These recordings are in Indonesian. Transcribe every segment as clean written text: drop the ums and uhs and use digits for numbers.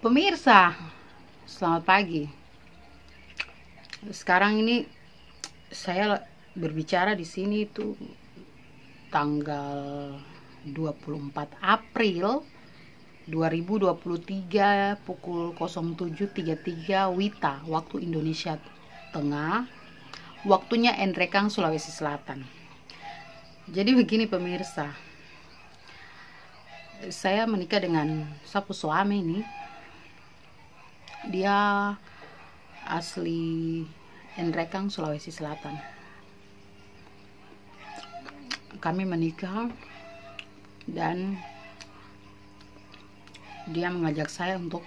Pemirsa, selamat pagi. Sekarang ini saya berbicara di sini itu tanggal 24 April 2023 pukul 07.33 WITA waktu Indonesia Tengah, waktunya Nrekang, Sulawesi Selatan. Jadi begini pemirsa, saya menikah dengan sapu suami ini. Dia asli Nrekang, Sulawesi Selatan. Kami menikah dan dia mengajak saya untuk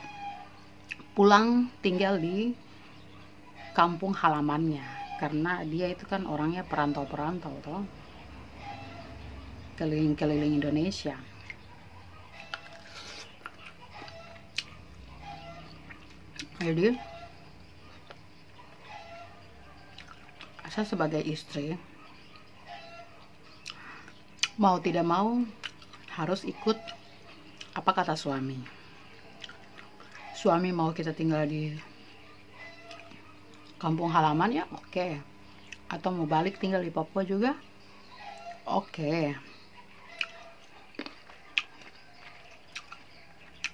pulang tinggal di kampung halamannya, karena dia itu kan orangnya perantau-perantau toh, keliling-keliling Indonesia. Jadi saya sebagai istri mau tidak mau harus ikut apa kata suami. Suami mau kita tinggal di kampung halaman ya oke, atau mau balik tinggal di Papua juga oke.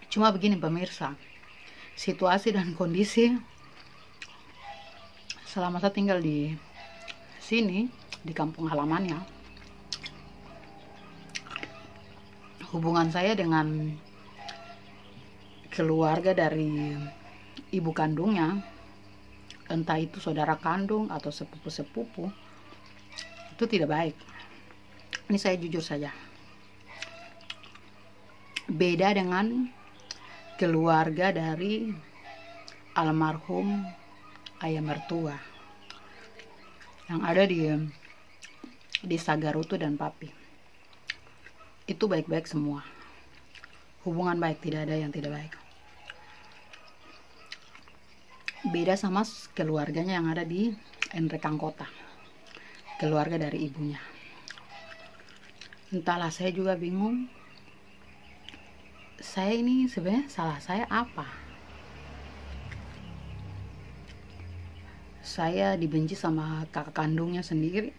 Cuma begini pemirsa, situasi dan kondisi selama saya tinggal di sini, di kampung halamannya, hubungan saya dengan keluarga dari ibu kandungnya, entah itu saudara kandung atau sepupu-sepupu, itu tidak baik. Ini saya jujur saja, beda dengan keluarga dari almarhum ayah mertua yang ada di Sagarutu dan Papi. Itu baik-baik semua, hubungan baik, tidak ada yang tidak baik. Beda sama keluarganya yang ada di Nrekang Kota, keluarga dari ibunya. Entahlah, saya juga bingung. Saya ini sebenarnya salah saya apa? Saya dibenci sama kakak kandungnya sendiri,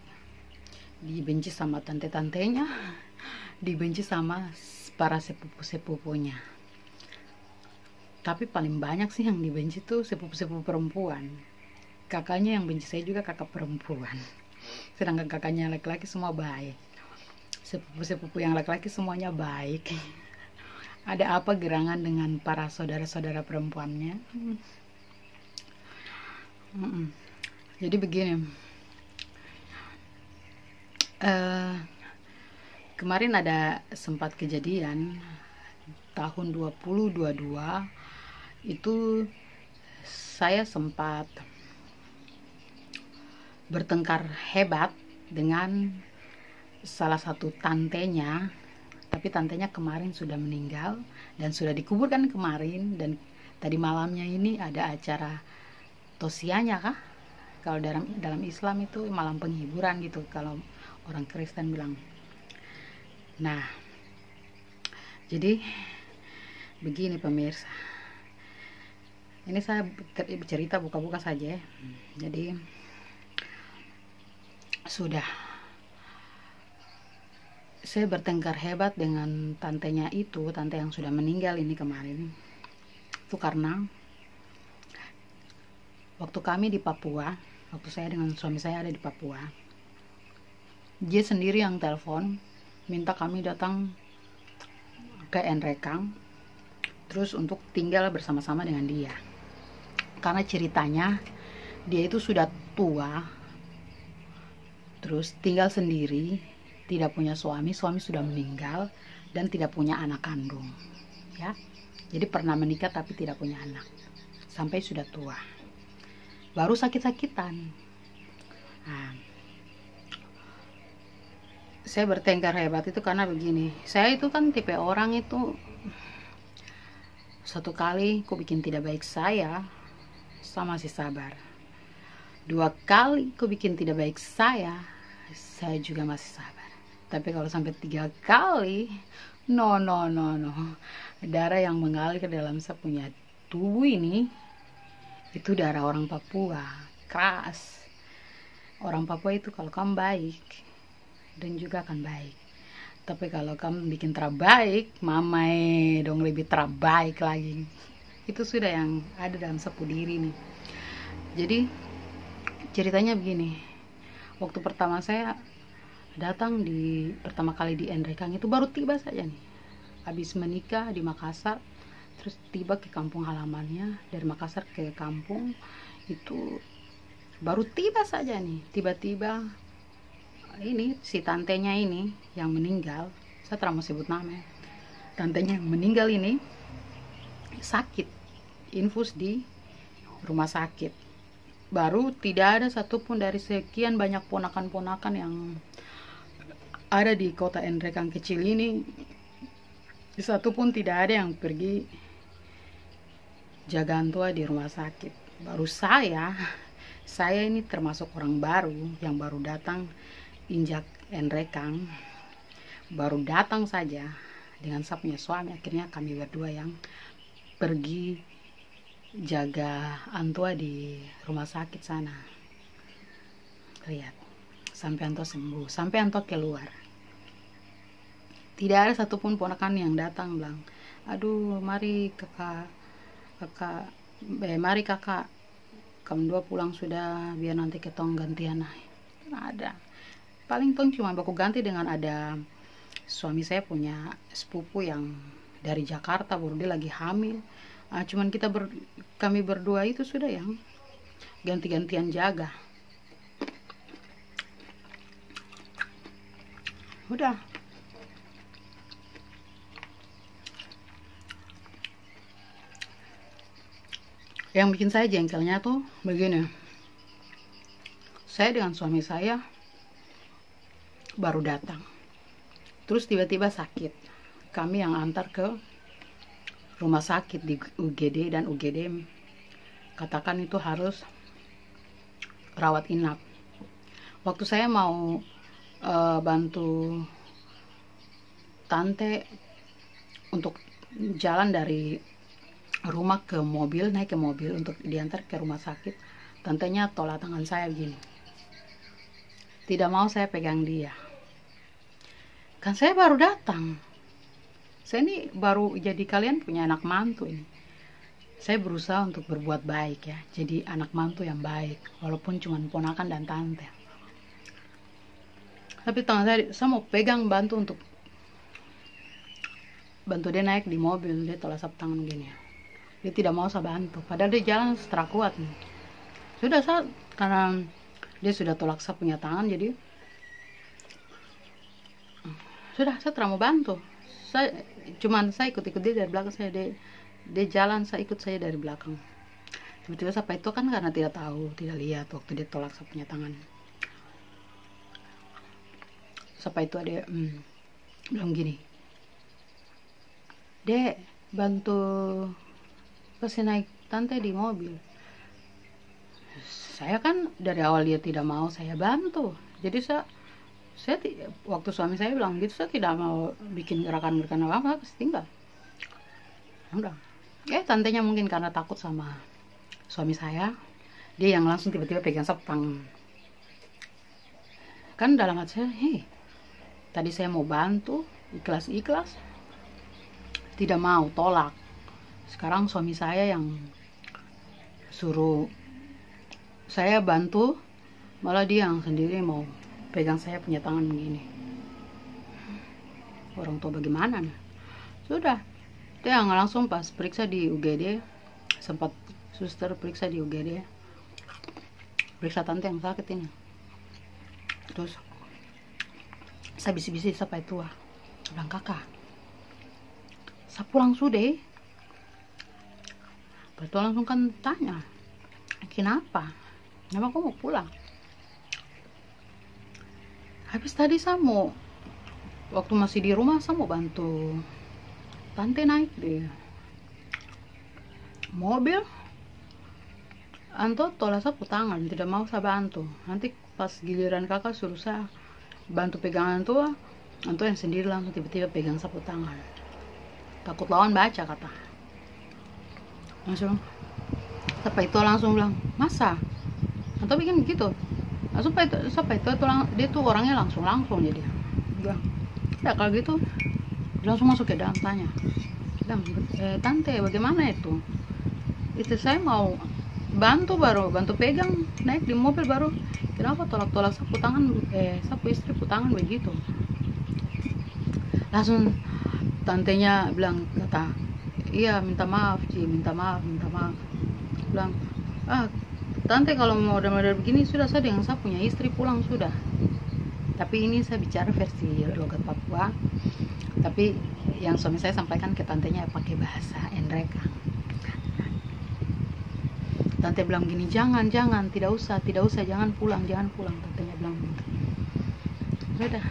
dibenci sama tante-tantenya, dibenci sama para sepupu-sepupunya. Tapi paling banyak sih yang dibenci tuh sepupu-sepupu perempuan. Kakaknya yang benci saya juga kakak perempuan. Sedangkan kakaknya laki-laki semua baik. Sepupu-sepupu yang laki-laki semuanya baik. Ada apa gerangan dengan para saudara-saudara perempuannya? Jadi begini, kemarin ada sempat kejadian tahun 2022 itu, saya sempat bertengkar hebat dengan salah satu tantenya. Tapi tantenya kemarin sudah meninggal dan sudah dikuburkan kemarin, dan tadi malamnya ini ada acara tosianya kah? Kalau dalam Islam itu malam penghiburan gitu, kalau orang Kristen bilang. Nah, jadi begini pemirsa, ini saya cerita buka-buka saja ya. Jadi sudah saya bertengkar hebat dengan tantenya itu, tante yang sudah meninggal ini kemarin. Itu karena waktu kami di Papua, waktu saya dengan suami saya ada di Papua, dia sendiri yang telepon minta kami datang ke Nrekang, terus untuk tinggal bersama-sama dengan dia. Karena ceritanya dia itu sudah tua, terus tinggal sendiri, tidak punya suami, suami sudah meninggal, dan tidak punya anak kandung ya. Jadi pernah menikah tapi tidak punya anak, sampai sudah tua, baru sakit-sakitan. Nah, saya bertengkar hebat itu karena begini, saya itu kan tipe orang itu, satu kali kok bikin tidak baik saya masih sabar, dua kali kok bikin tidak baik saya juga masih sabar. Tapi kalau sampai 3 kali, no. Darah yang mengalir ke dalam saya punya tubuh ini itu darah orang Papua, keras. Orang Papua itu kalau kamu baik dan juga akan baik. Tapi kalau kamu bikin terbaik, mamai dong lebih terbaik lagi. Itu sudah yang ada dalam sapu diri nih. Jadi ceritanya begini. Waktu pertama saya datang pertama kali di Nrekang itu baru tiba saja nih. Habis menikah di Makassar, terus tiba ke kampung halamannya. Dari Makassar ke kampung itu baru tiba saja nih. Tiba-tiba ini si tantenya ini yang meninggal, saya tidak mau sebut namanya, tantenya yang meninggal ini sakit, infus di rumah sakit. Baru tidak ada satupun dari sekian banyak ponakan-ponakan yang ada di kota Nrekang kecil ini, satupun tidak ada yang pergi jaga tua di rumah sakit. Baru saya ini termasuk orang baru yang baru datang injak Nrekang, baru datang saja dengan saya punya suami. Akhirnya kami berdua yang pergi jaga antua di rumah sakit sana. Lihat, sampai antua sembuh, sampai antua keluar. Tidak ada satupun ponakan yang datang bilang, aduh mari mari kakak, kamu dua pulang sudah, biar nanti ketong gantian. Nggak ada. Paling tong cuma baku ganti dengan ada suami saya punya sepupu yang dari Jakarta, baru dia lagi hamil. Cuman kami berdua itu sudah yang ganti-gantian jaga. Udah. Yang bikin saya jengkelnya tuh begini. Saya dengan suami saya baru datang, terus tiba-tiba sakit. Kami yang antar ke rumah sakit di UGD, dan UGD katakan itu harus rawat inap. Waktu saya mau bantu tante untuk jalan dari rumah ke mobil, naik ke mobil untuk diantar ke rumah sakit, tantenya tolak tangan saya begini, tidak mau saya pegang dia. Kan saya baru datang, saya ini baru jadi kalian punya anak mantu ini. Saya berusaha untuk berbuat baik ya, jadi anak mantu yang baik, walaupun cuma ponakan dan tante. Tapi tangan saya mau pegang, bantu untuk bantu dia naik di mobil, dia tolak sapu tangan gini ya. Dia tidak mau saya bantu, padahal dia jalan setelah kuat nih. Sudah saya, karena dia sudah tolak saya punya tangan, jadi sudah saya tidak mau bantu. Saya ikut-ikut dia dari belakang. Dia jalan, saya ikut saya dari belakang. Tiba-tiba sampai itu kan karena tidak tahu, tidak lihat waktu dia tolak saya punya tangan. Sampai itu ada bilang gini, Dek, bantu pasti naik tante di mobil. Saya kan dari awal dia tidak mau saya bantu, jadi saya waktu suami saya bilang gitu, saya tidak mau bikin gerakan-gerakan apa-apa, pasti tinggal. Udah. Tantenya mungkin karena takut sama suami saya, dia yang langsung tiba-tiba pegang sapu tangan. Kan dalam hati saya, tadi saya mau bantu, ikhlas-ikhlas, tidak mau, tolak. Sekarang suami saya yang suruh saya bantu, malah dia yang sendiri mau pegang saya punya tangan begini. Orang tua bagaimana nih? Sudah, dia langsung pas periksa di UGD, sempat suster periksa di UGD, periksa tante yang sakit ini. Terus saya bisi-bisi sampai tua, bilang, kakak, saya pulang sudah. Betul, langsung kan tanya, kenapa kau mau pulang? Habis tadi saya mau, waktu masih di rumah saya mau bantu tante naik di mobil, anto tolak sapu tangan, tidak mau saya bantu. Nanti pas giliran kakak suruh saya bantu pegangan tua, anto yang sendiri langsung tiba-tiba pegang sapu tangan. Takut lawan baca kata. langsung siapa itu langsung bilang masa atau bikin gitu langsung siapa itu dia tuh orangnya langsung jadi bilang ya kalau gitu langsung masuk ke dalam tanya bilang tante bagaimana itu saya mau bantu pegang naik di mobil baru kenapa tolak sapu tangan sapu istri tangan begitu. Langsung tantenya bilang kata iya minta maaf bilang tante kalau mau model begini sudah saya dengan saya punya istri pulang sudah. Tapi ini saya bicara versi logat Papua, tapi yang suami saya sampaikan ke tantenya pakai bahasa Enreka. Tante bilang gini, jangan tidak usah jangan pulang tantenya bilang gitu. Sudah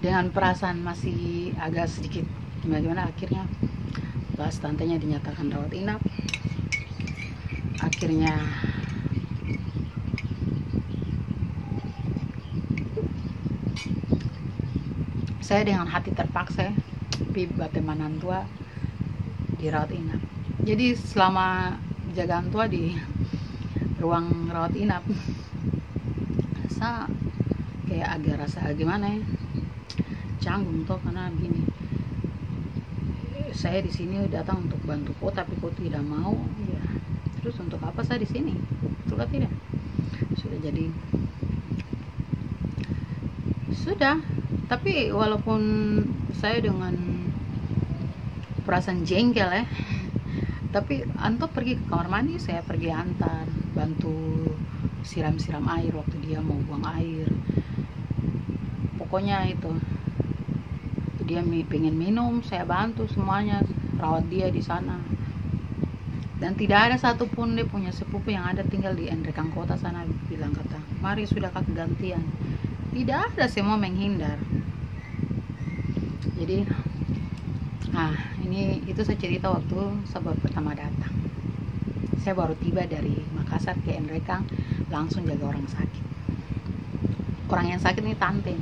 dengan perasaan masih agak sedikit gimana akhirnya pas tantenya dinyatakan rawat inap, akhirnya saya dengan hati terpaksa pi batemanan tua dirawat inap. Jadi selama jagaan tua di ruang rawat inap saya kayak agak rasa gimana ya, canggung toh karena begini, saya di sini datang untuk bantu kau tapi kau tidak mau ya, terus untuk apa saya di sini, betul tidak? Sudah tapi walaupun saya dengan perasaan jengkel ya, tapi Anto pergi ke kamar mandi, saya pergi antar, bantu siram air waktu dia mau buang air. Pokoknya itu dia pengen minum, saya bantu semuanya, rawat dia di sana. Dan tidak ada satupun dia punya sepupu yang ada tinggal di Endrekang kota sana bilang kata, mari sudah kakak gantian. Tidak ada, semua menghindar. Jadi itu saya cerita waktu saya baru pertama datang. Saya baru tiba dari Makassar ke Endrekang, langsung jaga orang sakit. Orang yang sakit ini tante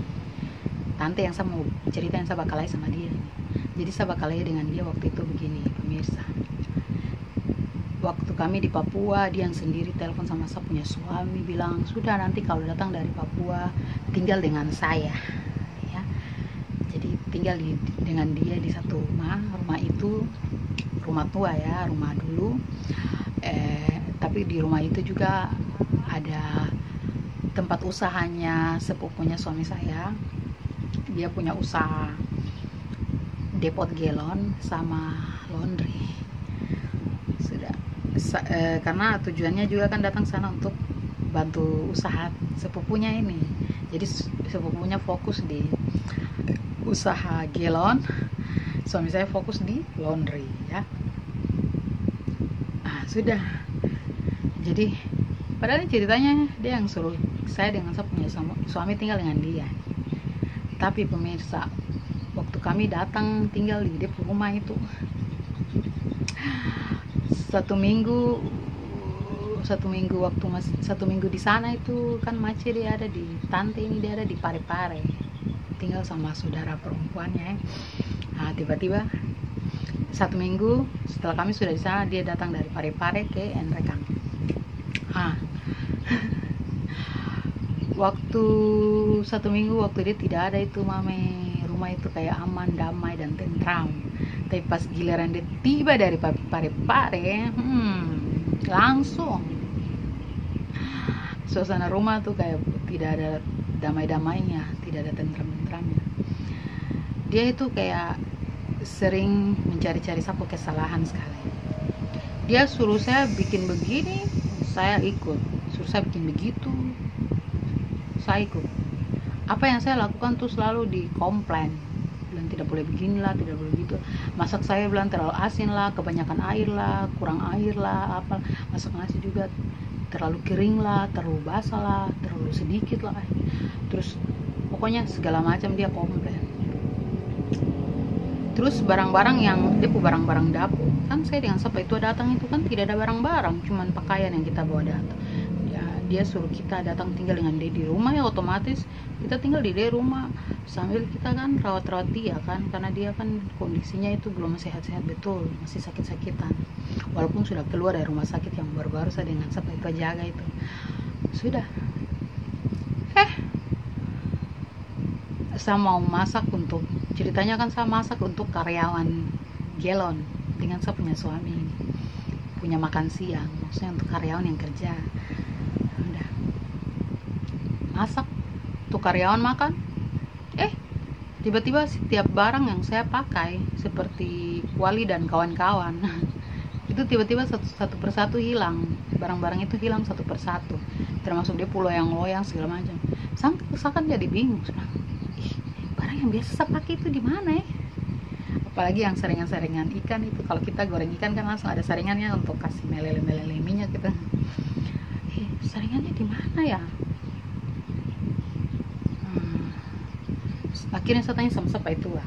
yang saya mau cerita, yang saya bakalai sama dia. Jadi saya bakalai dengan dia waktu itu begini pemirsa, waktu kami di Papua dia yang sendiri telepon sama saya punya suami bilang sudah nanti kalau datang dari Papua tinggal dengan saya ya. Jadi tinggal dengan dia di satu rumah itu rumah tua ya, rumah dulu, tapi di rumah itu juga ada tempat usahanya sepupunya suami saya. Dia punya usaha depot galon sama laundry. Sudah karena tujuannya juga kan datang sana untuk bantu usaha sepupunya ini. Jadi sepupunya fokus di usaha galon, suami saya fokus di laundry ya. Sudah. Jadi padahal ceritanya dia yang suruh saya dengan saya punya suami tinggal dengan dia. Tapi pemirsa, waktu kami datang tinggal di rumah itu, satu minggu di sana itu kan Mace dia ada di tante ini, dia ada di Parepare tinggal sama saudara perempuannya. Tiba-tiba satu minggu setelah kami sudah di sana, dia datang dari Parepare ke Endrekang. Waktu satu minggu waktu dia tidak ada itu mame, rumah itu kayak aman, damai dan tentram. Tapi pas giliran dia tiba dari Parepare, langsung suasana rumah tuh kayak tidak ada damai-damainya, tidak ada tentram-tentramnya. Dia itu kayak sering mencari-cari satu kesalahan sekali. Dia suruh saya bikin begini, saya ikut. Suruh saya bikin begitu, saya ikut. Apa yang saya lakukan tuh selalu dikomplain, bilang tidak boleh beginilah, tidak boleh gitu. Masak saya bilang terlalu asin lah, kebanyakan air lah, kurang air lah, apa. Masak nasi juga terlalu kering lah, terlalu basah lah, terlalu sedikit lah. Terus pokoknya segala macam dia komplain. Terus barang-barang yang dia barang-barang dapur, kan saya dengan siapa itu datang itu kan tidak ada barang-barang, cuman pakaian yang kita bawa datang. Dia suruh kita datang tinggal dengan dia di rumah, ya otomatis kita tinggal di dia rumah sambil kita kan rawat dia kan, karena dia kan kondisinya itu belum sehat-sehat betul, masih sakit-sakitan. walaupun sudah keluar dari rumah sakit yang baru-baru saya dengan siapa itu jaga itu. Sudah saya mau masak untuk, ceritanya kan saya masak untuk karyawan Gelon dengan saya punya suami ini, punya makan siang, maksudnya untuk karyawan yang kerja. Udah masak untuk karyawan makan, tiba-tiba setiap barang yang saya pakai seperti kuali dan kawan-kawan itu tiba-tiba satu persatu hilang. Barang-barang itu hilang satu persatu, termasuk dia loyang-loyang segala macam. Saya kan jadi bingung, barang yang biasa saya pakai itu di mana ya? Apalagi yang saringan-saringan ikan itu, kalau kita goreng ikan kan langsung ada saringannya untuk kasih meleleh-meleleh minyak gitu. Saringannya di mana ya? Akhirnya saya tanya sama siapa itu lah,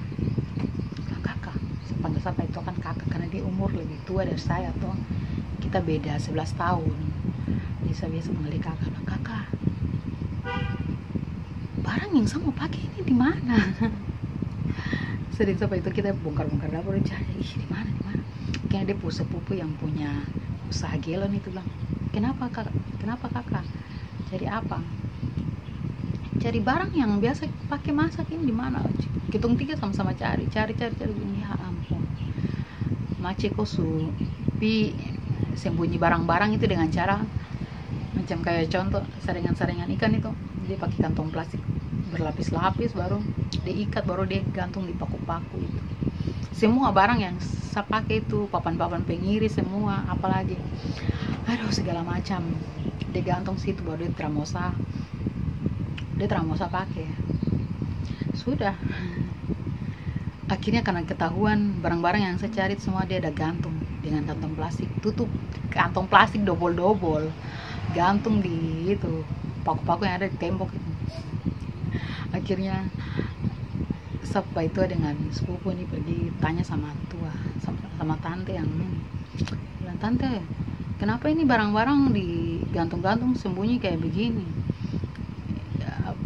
kakak, saya panggil siapa itu kan kakak karena dia umur lebih tua dari saya, atau kita beda 11 tahun. Jadi saya biasa panggil kakak, barang yang saya mau pakai ini di mana? Sedih siapa itu, kita bongkar-bongkar dapur cari, di mana? Kayaknya dia sepupu yang punya usaha Gelon itu bilang, kenapa kakak? Cari apa? Cari barang yang biasa pakai masak ini di mana? Kita tiga sama-sama cari. Ya ampun, Maceko pi sembunyi barang-barang itu dengan cara macam kayak contoh saringan-saringan ikan itu, dia pakai kantong plastik berlapis-lapis, baru dia ikat, baru dia gantung di paku-paku itu. Semua barang yang saya pakai itu, papan-papan pengiris semua, apalagi segala macam dia gantung situ, baru dia termosa pakai. Sudah akhirnya karena ketahuan barang-barang yang saya cari semua dia ada gantung dengan kantong plastik, tutup kantong plastik double gantung di itu paku-paku yang ada di tembok itu. Akhirnya siapa itu dengan sepupu ini pergi tanya sama tua, sama tante yang ini, bilang, tante kenapa ini barang-barang digantung-gantung sembunyi kayak begini?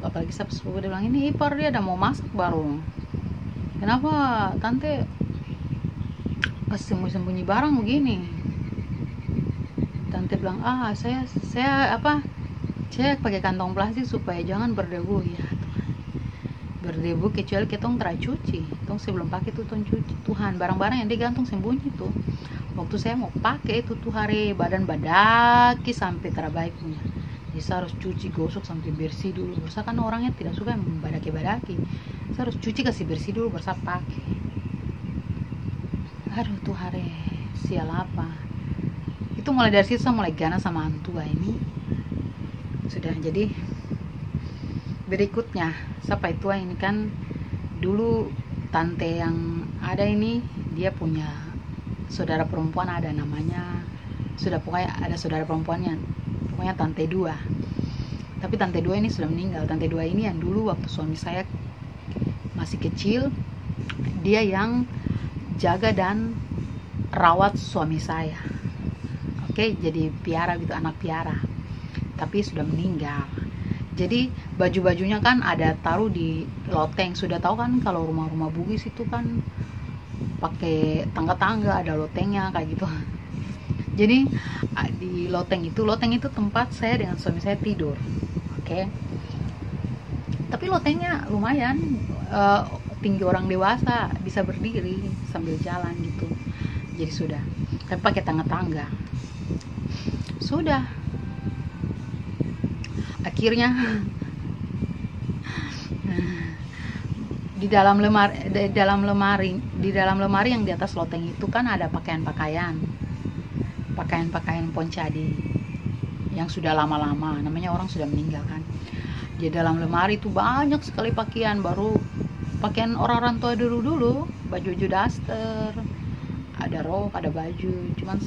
Apalagi sepupu dia bilang, ini ipar dia ada mau masak baru, kenapa tante sembunyi barang begini? Tante bilang, saya pakai kantong plastik supaya jangan berdebu. Ya berdebu kecuali ketong cuci, tong sebelum pakai tuh tong cuci. Tuhan, barang-barang yang digantung sembunyi tuh waktu saya mau pakai itu tuh hari badan badaki sampai terbaik punya. Jadi saya harus cuci, gosok sampai bersih dulu. Saya kan orangnya tidak suka badaki-badaki. Saya harus cuci, kasih bersih dulu baru saya pakai. Tuh hari sial apa. Itu mulai dari situ saya mulai ganas sama antua ini. Sudah, jadi berikutnya siapa itu ini kan dulu tante yang ada ini, dia punya saudara perempuan, ada namanya, pokoknya ada saudara perempuannya, pokoknya tante dua. Tapi tante dua ini sudah meninggal. Tante dua ini yang dulu waktu suami saya masih kecil, dia yang jaga dan rawat suami saya. Jadi piara gitu, anak piara, tapi sudah meninggal. Jadi baju-bajunya kan ada taruh di loteng. Sudah tahu kan kalau rumah-rumah Bugis itu kan pakai tangga-tangga, ada lotengnya kayak gitu. Jadi di loteng itu tempat saya dengan suami saya tidur. Tapi lotengnya lumayan tinggi orang dewasa, bisa berdiri sambil jalan gitu. Jadi sudah, tapi pakai tangga-tangga. Sudah, akhirnya di dalam lemari yang di atas loteng itu kan ada pakaian poncadi yang sudah lama-lama, namanya orang sudah meninggal kan. Di dalam lemari itu banyak sekali pakaian, baru pakaian orang-orang tua dulu, baju-baju daster, ada rok, ada baju. Cuman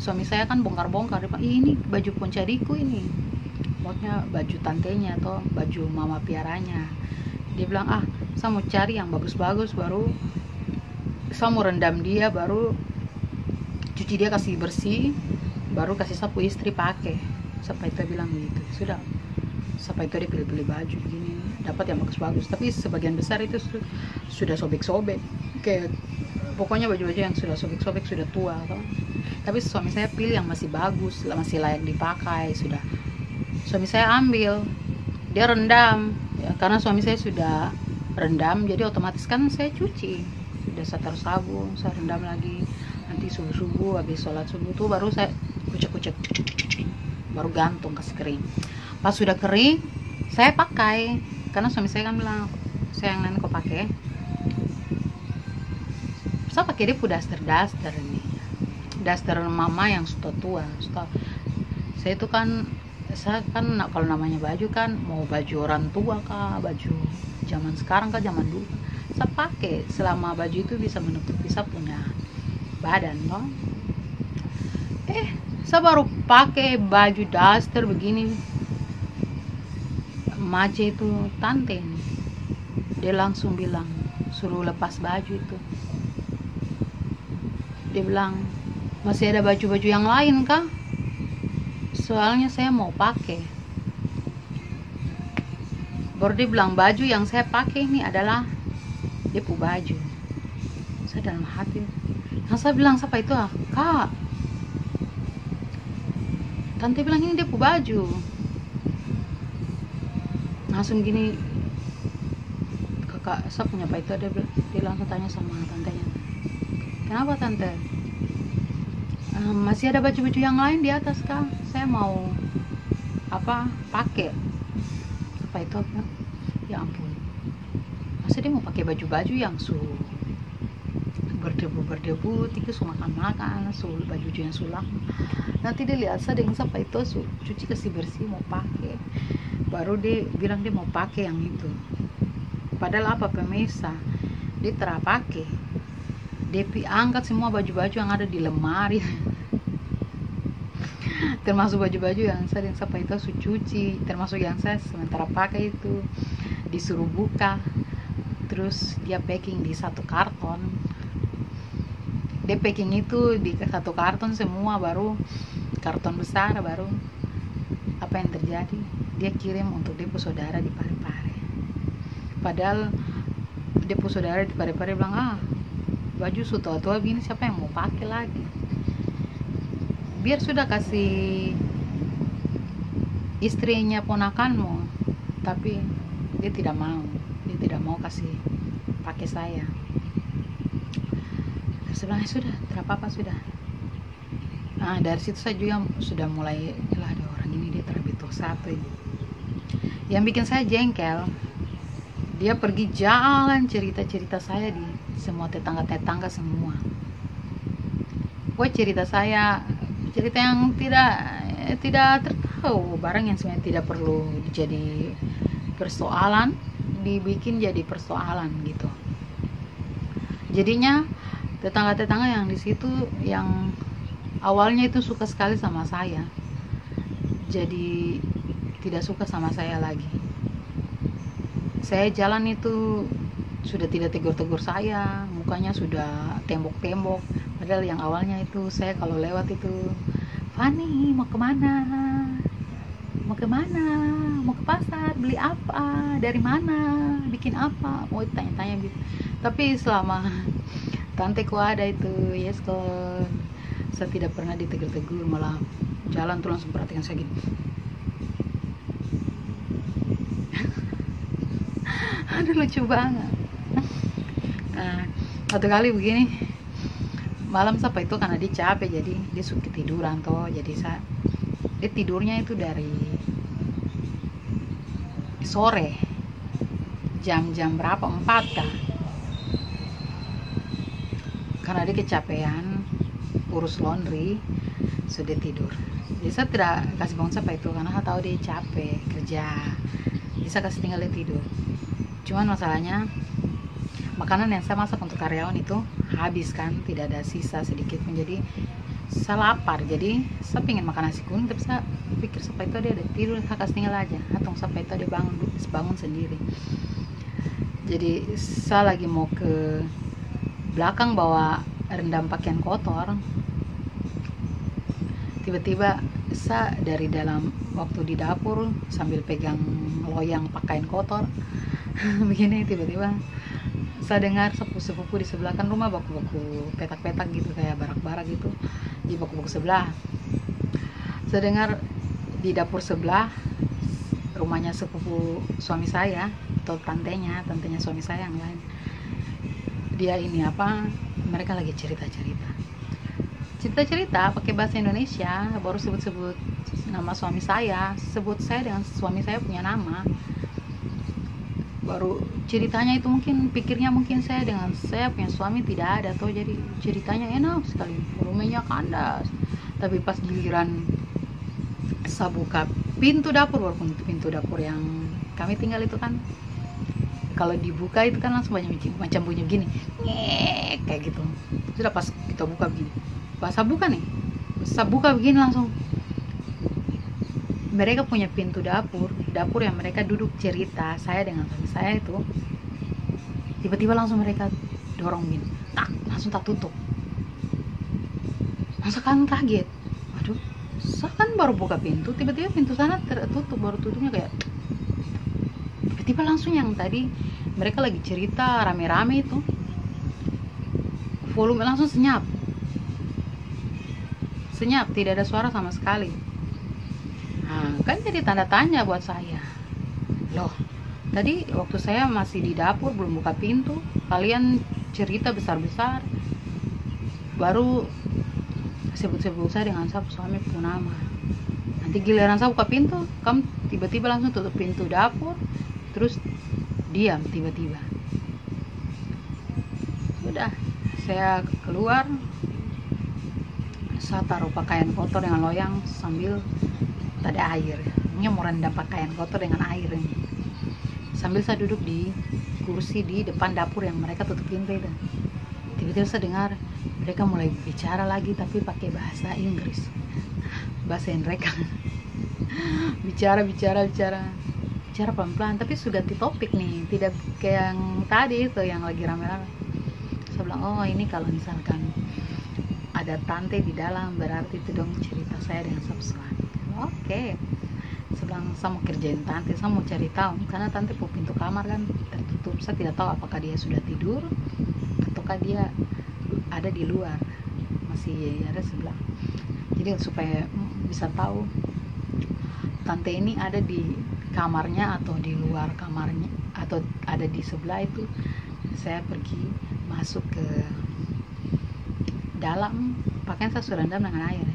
suami saya kan bongkar-bongkar, ini baju poncadiku ini, maksudnya baju tantenya atau baju mama piaranya. Dia bilang, saya mau cari yang bagus-bagus, baru saya mau rendam dia, baru cuci dia, kasih bersih, baru kasih sapu istri pakai. Sampai itu bilang gitu. Sudah, sampai itu dia pilih-pilih baju gini, dapat yang bagus-bagus, tapi sebagian besar itu sudah sobek-sobek, kayak pokoknya baju-baju yang sudah sobek-sobek, sudah tua toh. Tapi suami saya pilih yang masih bagus, masih layak dipakai. Sudah suami saya ambil, dia rendam ya, karena suami saya sudah rendam, jadi otomatis kan saya cuci. Sudah saya taruh sabun, saya rendam lagi. Nanti subuh-subuh habis sholat subuh tuh baru saya kucek-kucek, baru gantung kasih kering. Pas sudah kering saya pakai, karena suami saya kan bilang, sayang Nan kok pakai. Saya pakai dia daster ini, daster mama yang sudah tua. Saya itu kan, saya kan kalau namanya baju kan, mau baju orang tua kah, baju zaman sekarang kah, zaman dulu, saya pakai selama baju itu bisa menutupi saya punya badan loh. Saya baru pakai baju daster begini, Mace itu tante ini, dia langsung bilang suruh lepas baju itu. Dia bilang, masih ada baju-baju yang lain kah? Soalnya saya mau pakai. Baru dia bilang, baju yang saya pakai ini adalah dia pu baju. Saya dalam hati, yang saya bilang siapa itu ah? Kak, tante bilang ini dia pu baju. Langsung gini, kakak saya punya apa itu, dia langsung tanya sama tantenya, kenapa tante? Masih ada baju-baju yang lain di atas kah? Saya mau pakai apa itu? Ya ampun, masa dia mau pakai baju-baju yang berdebu, tikus makan baju yang sulam. Nanti dia lihat saya dengan siapa itu, cuci kasih bersih mau pakai, baru dia bilang dia mau pakai yang itu. Padahal apa pemirsa, dia terpakai. Dia angkat semua baju-baju yang ada di lemari, termasuk baju-baju yang saya dan siapa itu cuci, termasuk yang saya sementara pakai itu disuruh buka, terus dia packing di satu karton. Dia packing itu di satu karton semua, baru karton besar, baru apa yang terjadi, dia kirim untuk dia saudara di Parepare. Padahal dia saudara di Parepare bilang, baju sudah tua gini siapa yang mau pakai lagi, biar sudah kasih istrinya ponakanmu. Tapi dia tidak mau kasih pakai saya. Sebenarnya sudah terapa sudah. Dari situ saya juga sudah mulai, ada orang ini dia terlebih satu ini. Yang bikin saya jengkel, dia pergi jalan cerita saya di semua tetangga semua. Cerita yang tidak tertahu, barang yang sebenarnya tidak perlu jadi persoalan dibikin jadi persoalan gitu. Jadinya tetangga yang di situ yang awalnya itu suka sekali sama saya, jadi tidak suka sama saya lagi. Saya jalan itu sudah tidak tegur-tegur saya, mukanya sudah tembok-tembok. Padahal yang awalnya itu saya kalau lewat itu, Fani mau kemana? Mau ke pasar, beli apa, dari mana, bikin apa, mau tanya-tanya gitu. Tapi selama tanteku ada itu, yes kok, saya tidak pernah ditegur-tegur, malah jalan tuh langsung perhatikan saya gitu. Aduh lucu banget. Satu kali begini, malam siapa itu karena dia capek, jadi dia suka tiduran toh, jadi dia tidurnya itu dari sore jam berapa, 4 kah, karena dia kecapean urus laundry, sudah tidur. Jadi saya tidak kasih bangun siapa itu, karena saya tahu dia capek kerja, jadi saya kasih tinggal dia tidur. Cuman masalahnya makanan yang saya masak untuk karyawan itu habis kan, tidak ada sisa sedikit pun. Jadi saya lapar, jadi saya pengen makan nasi kuning, tapi saya pikir sampai itu dia ada tidur, saya kasih tinggal aja, atau sampai itu dia bangun sendiri. Jadi saya lagi mau ke belakang bawa rendam pakaian kotor, tiba-tiba saya dari dalam waktu di dapur sambil pegang loyang pakaian kotor begini, tiba-tiba Saya dengar sepupu-sepupu di sebelah, kan rumah baku-baku petak-petak gitu, kayak barak-barak gitu di baku-baku sebelah. Saya dengar di dapur sebelah rumahnya sepupu suami saya atau tantenya suami saya yang lain, dia ini apa, mereka lagi cerita pakai bahasa Indonesia, baru sebut-sebut nama suami saya, sebut saya dengan suami saya punya nama, baru ceritanya itu mungkin pikirnya mungkin saya dengan saya punya suami tidak ada tuh, jadi ceritanya enak sekali, volumenya kandas. Tapi pas giliran saya buka pintu dapur, walaupun pintu dapur yang kami tinggal itu kan kalau dibuka itu kan langsung banyak macam bunyi begini, ngek, kayak gitu. Sudah pas kita buka begini, pas saya buka begini langsung mereka punya pintu dapur yang mereka duduk cerita saya dengan suami saya itu, tiba-tiba langsung mereka dorong gini, tak, langsung tak tutup. Masa kan kaget, waduh, saya kan baru buka pintu, tiba-tiba pintu sana tertutup, baru tutupnya kayak tiba-tiba langsung yang tadi mereka lagi cerita rame-rame itu, volume langsung senyap, tidak ada suara sama sekali. Nah, kan jadi tanda tanya buat saya, loh, tadi waktu saya masih di dapur belum buka pintu, kalian cerita besar-besar, baru sebut-sebut saya dengan suami pun nama. Nanti giliran saya buka pintu, kamu tiba-tiba langsung tutup pintu dapur, terus diam tiba-tiba. Sudah, saya keluar, saya taruh pakaian kotor dengan loyang sambil ada air. Ini mau rendam pakaian kotor dengan air ini. Sambil saya duduk di kursi di depan dapur yang mereka tutup pintu itu. Tiba-tiba saya dengar mereka mulai bicara lagi, tapi pakai bahasa Inggris, bahasa mereka. bicara pelan-pelan, tapi sudah ganti topik nih, tidak kayak yang tadi itu yang lagi rame-rame. Saya bilang, oh ini kalau misalkan ada tante di dalam, berarti itu dong cerita saya dengan suami. Oke. Sebelang saya mau kerjain tante, saya mau cari tahu, karena tante pintu kamar kan tertutup. Saya tidak tahu apakah dia sudah tidur ataukah dia ada di luar, masih ada sebelah. Jadi supaya bisa tahu tante ini ada di kamarnya atau di luar kamarnya atau ada di sebelah itu, saya pergi masuk ke dalam, pakaian saya sudah rendam dengan air,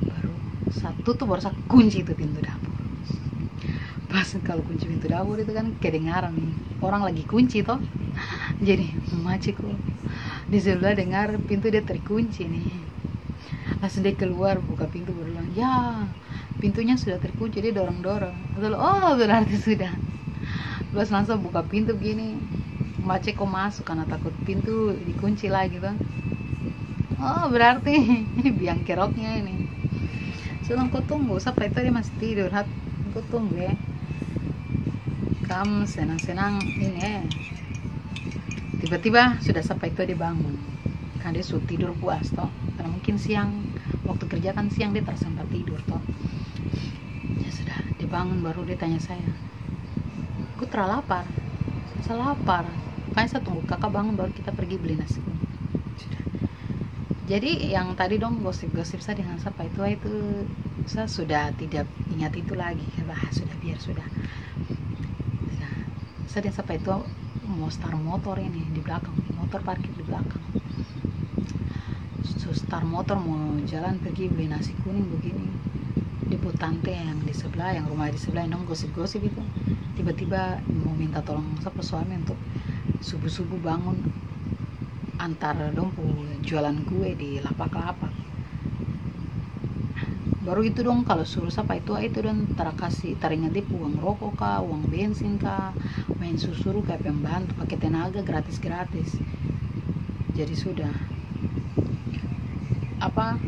baru saya tutup, baru saya kunci itu pintu dapur. Pas kalau kunci pintu dapur itu kan kedengaran nih orang lagi kunci toh, jadi maciku di sebelah dengar pintu dia terkunci nih, langsung dia keluar buka pintu, berulang, ya pintunya sudah terkunci, dia dorong-dorong. Oh berarti sudah. Terus langsung buka pintu begini, macet kok masuk karena takut pintu dikunci lagi tuh. Oh berarti ini biang keroknya ini. Sudah kau tunggu sampai itu dia masih tidur, kau tunggu ya. Kamu senang-senang ini tiba-tiba sudah sampai itu dia bangun, kan dia sudah tidur puas toh, karena mungkin siang waktu kerja kan siang dia tersempat tidur toh. Ya sudah, dia bangun, baru dia tanya saya, aku terlapar. Saya lapar, makanya saya tunggu kakak bangun baru kita pergi beli nasi kuning. Sudah. Jadi yang tadi dong gosip-gosip saya dengan siapa itu saya sudah tidak ingat itu lagi. Sudah biar sudah. Saya dengan siapa itu mau start motor ini di belakang, motor parkir di belakang. Start motor mau jalan pergi beli nasi kuning begini. Di tante yang di sebelah, yang rumah di sebelah, yang gosip-gosip itu, tiba-tiba mau minta tolong siapa suami untuk subuh-subuh bangun antar dompu jualan kue di lapak-lapak. Baru itu dong kalau suruh siapa itu dong taringan dia uang rokok kah, uang bensin kah, main suruh kayak pembantu pakai tenaga gratis. Jadi sudah apa,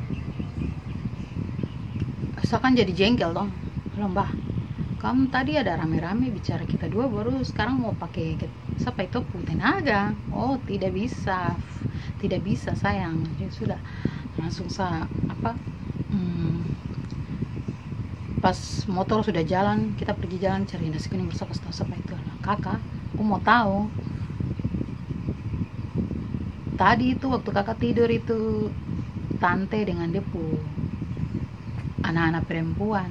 saya kan jadi jengkel dong. Mbah, kamu tadi ada rame-rame bicara kita dua, baru sekarang mau pakai siapa itu tenaga. Oh tidak bisa sayang. Jadi sudah langsung saya pas motor sudah jalan, kita pergi jalan cari nasi kuning bersama siapa itu kakak. Aku mau tahu tadi itu waktu kakak tidur itu tante dengan depu anak-anak perempuan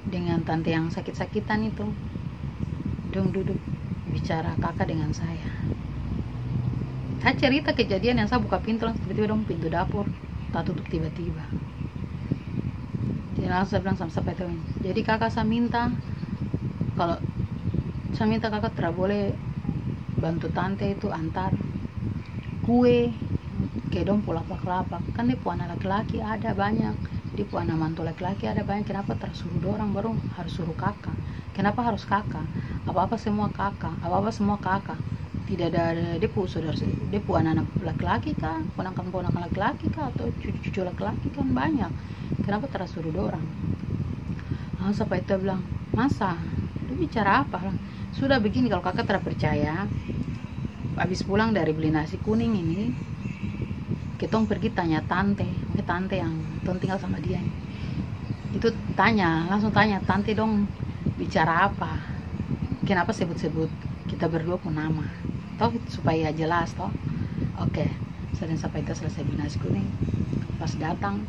dengan tante yang sakit-sakitan itu dong duduk bicara kakak dengan saya cerita kejadian yang saya buka pintu langsung tiba-tiba dong pintu dapur tak tutup tiba-tiba. Jadi langsung saya bilang sama itu, jadi kakak saya minta kakak tidak boleh bantu tante itu antar kue ke dong pulau lapak-lapak, kan dia anak laki-laki ada banyak, dia anak mantu laki-laki ada banyak, kenapa tersuruh dorang baru harus suruh kakak, kenapa harus kakak, apa-apa semua kakak, tidak ada dia saudara, dia anak laki-laki kah, ponakan laki-laki kah, atau cucu laki-laki kan banyak, kenapa tersuruh dorang. Sampai itu bilang, masa lu bicara apa lah, sudah begini, kalau kakak tidak percaya, habis pulang dari beli nasi kuning ini ketong pergi tanya tante yang tong tinggal sama dia itu, langsung tanya tante dong bicara apa, kenapa sebut-sebut kita berdua pun nama toh, supaya jelas toh. Oke, sering sampai itu selesai beli nasi kuning, pas datang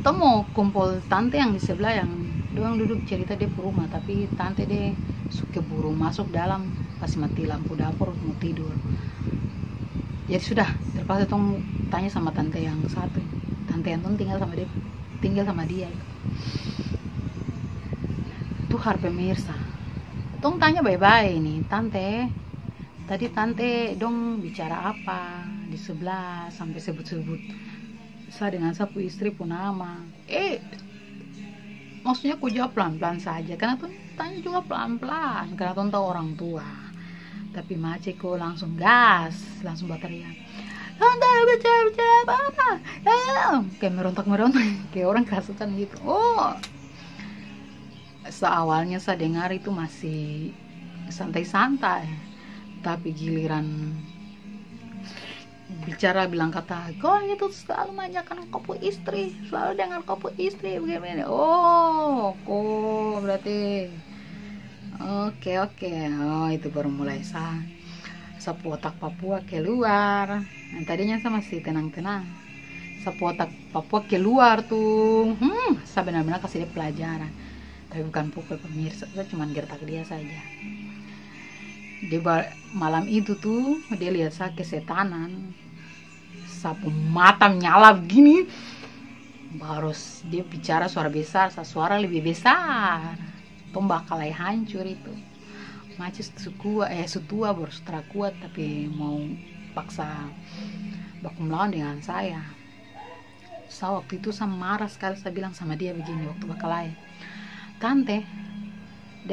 toh mau kumpul tante yang di sebelah yang doang duduk cerita dia ke rumah, tapi tante dia suka buru masuk dalam pas mati lampu dapur mau tidur. Jadi sudah terpaksa tong tanya sama tante yang satu, tante yang tong tinggal sama dia tuh har pemirsa. Tong tanya baik-baik nih, tante tadi tante dong bicara apa di sebelah sampai sebut-sebut saya dengan sapu istri pun nama. Maksudnya aku jawab pelan-pelan saja karena tuh tanya juga pelan-pelan karena tuh tahu orang tua. Tapi maceko langsung gas, langsung berteriak, tante bicara apa? Kayak merontak kayak orang kerasukan gitu. Seawalnya saya dengar itu masih santai-santai, tapi giliran bicara bilang kata, kau itu selalu manjakan kopu istri, selalu dengar kopu istri begini. Kok berarti oke. Itu baru mulai sapu otak Papua keluar. Tadinya saya masih tenang-tenang, sapu otak Papua keluar tuh. Saya benar-benar kasih dia pelajaran, tapi bukan pukul pemirsa, saya cuma gertak dia saja. Di malam itu tuh dia lihat saya kesetanan, sapu mata nyala begini, baru dia bicara suara besar, suara lebih besar, tombak kalai hancur itu. Macis sutua baru setelah kuat, tapi mau paksa baku melawan dengan saya. Waktu itu saya marah sekali, saya bilang sama dia begini waktu bakalai, tante,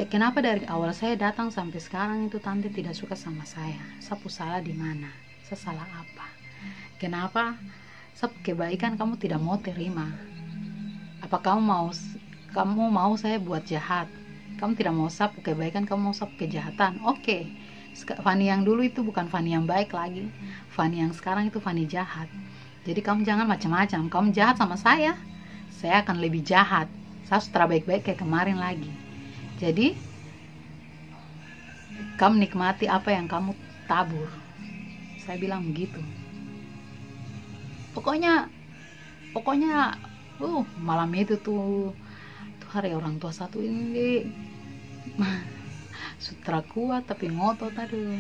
kenapa dari awal saya datang sampai sekarang itu tante tidak suka sama saya? Sapu salah di mana? Saya salah apa? Kenapa sapu kebaikan kamu tidak mau terima? Apa kamu mau saya buat jahat? Kamu tidak mau sapu kebaikan, kamu mau sapu kejahatan. Oke. Fanny yang dulu itu bukan Fanny yang baik lagi. Fanny yang sekarang itu Fanny jahat. Jadi kamu jangan macam-macam. Kamu jahat sama saya akan lebih jahat. Saya sudah baik-baik kayak kemarin lagi. Jadi kamu nikmati apa yang kamu tabur. Saya bilang begitu. Pokoknya malam itu tuh hari orang tua satu ini sutra kuat tapi ngotot, aduh.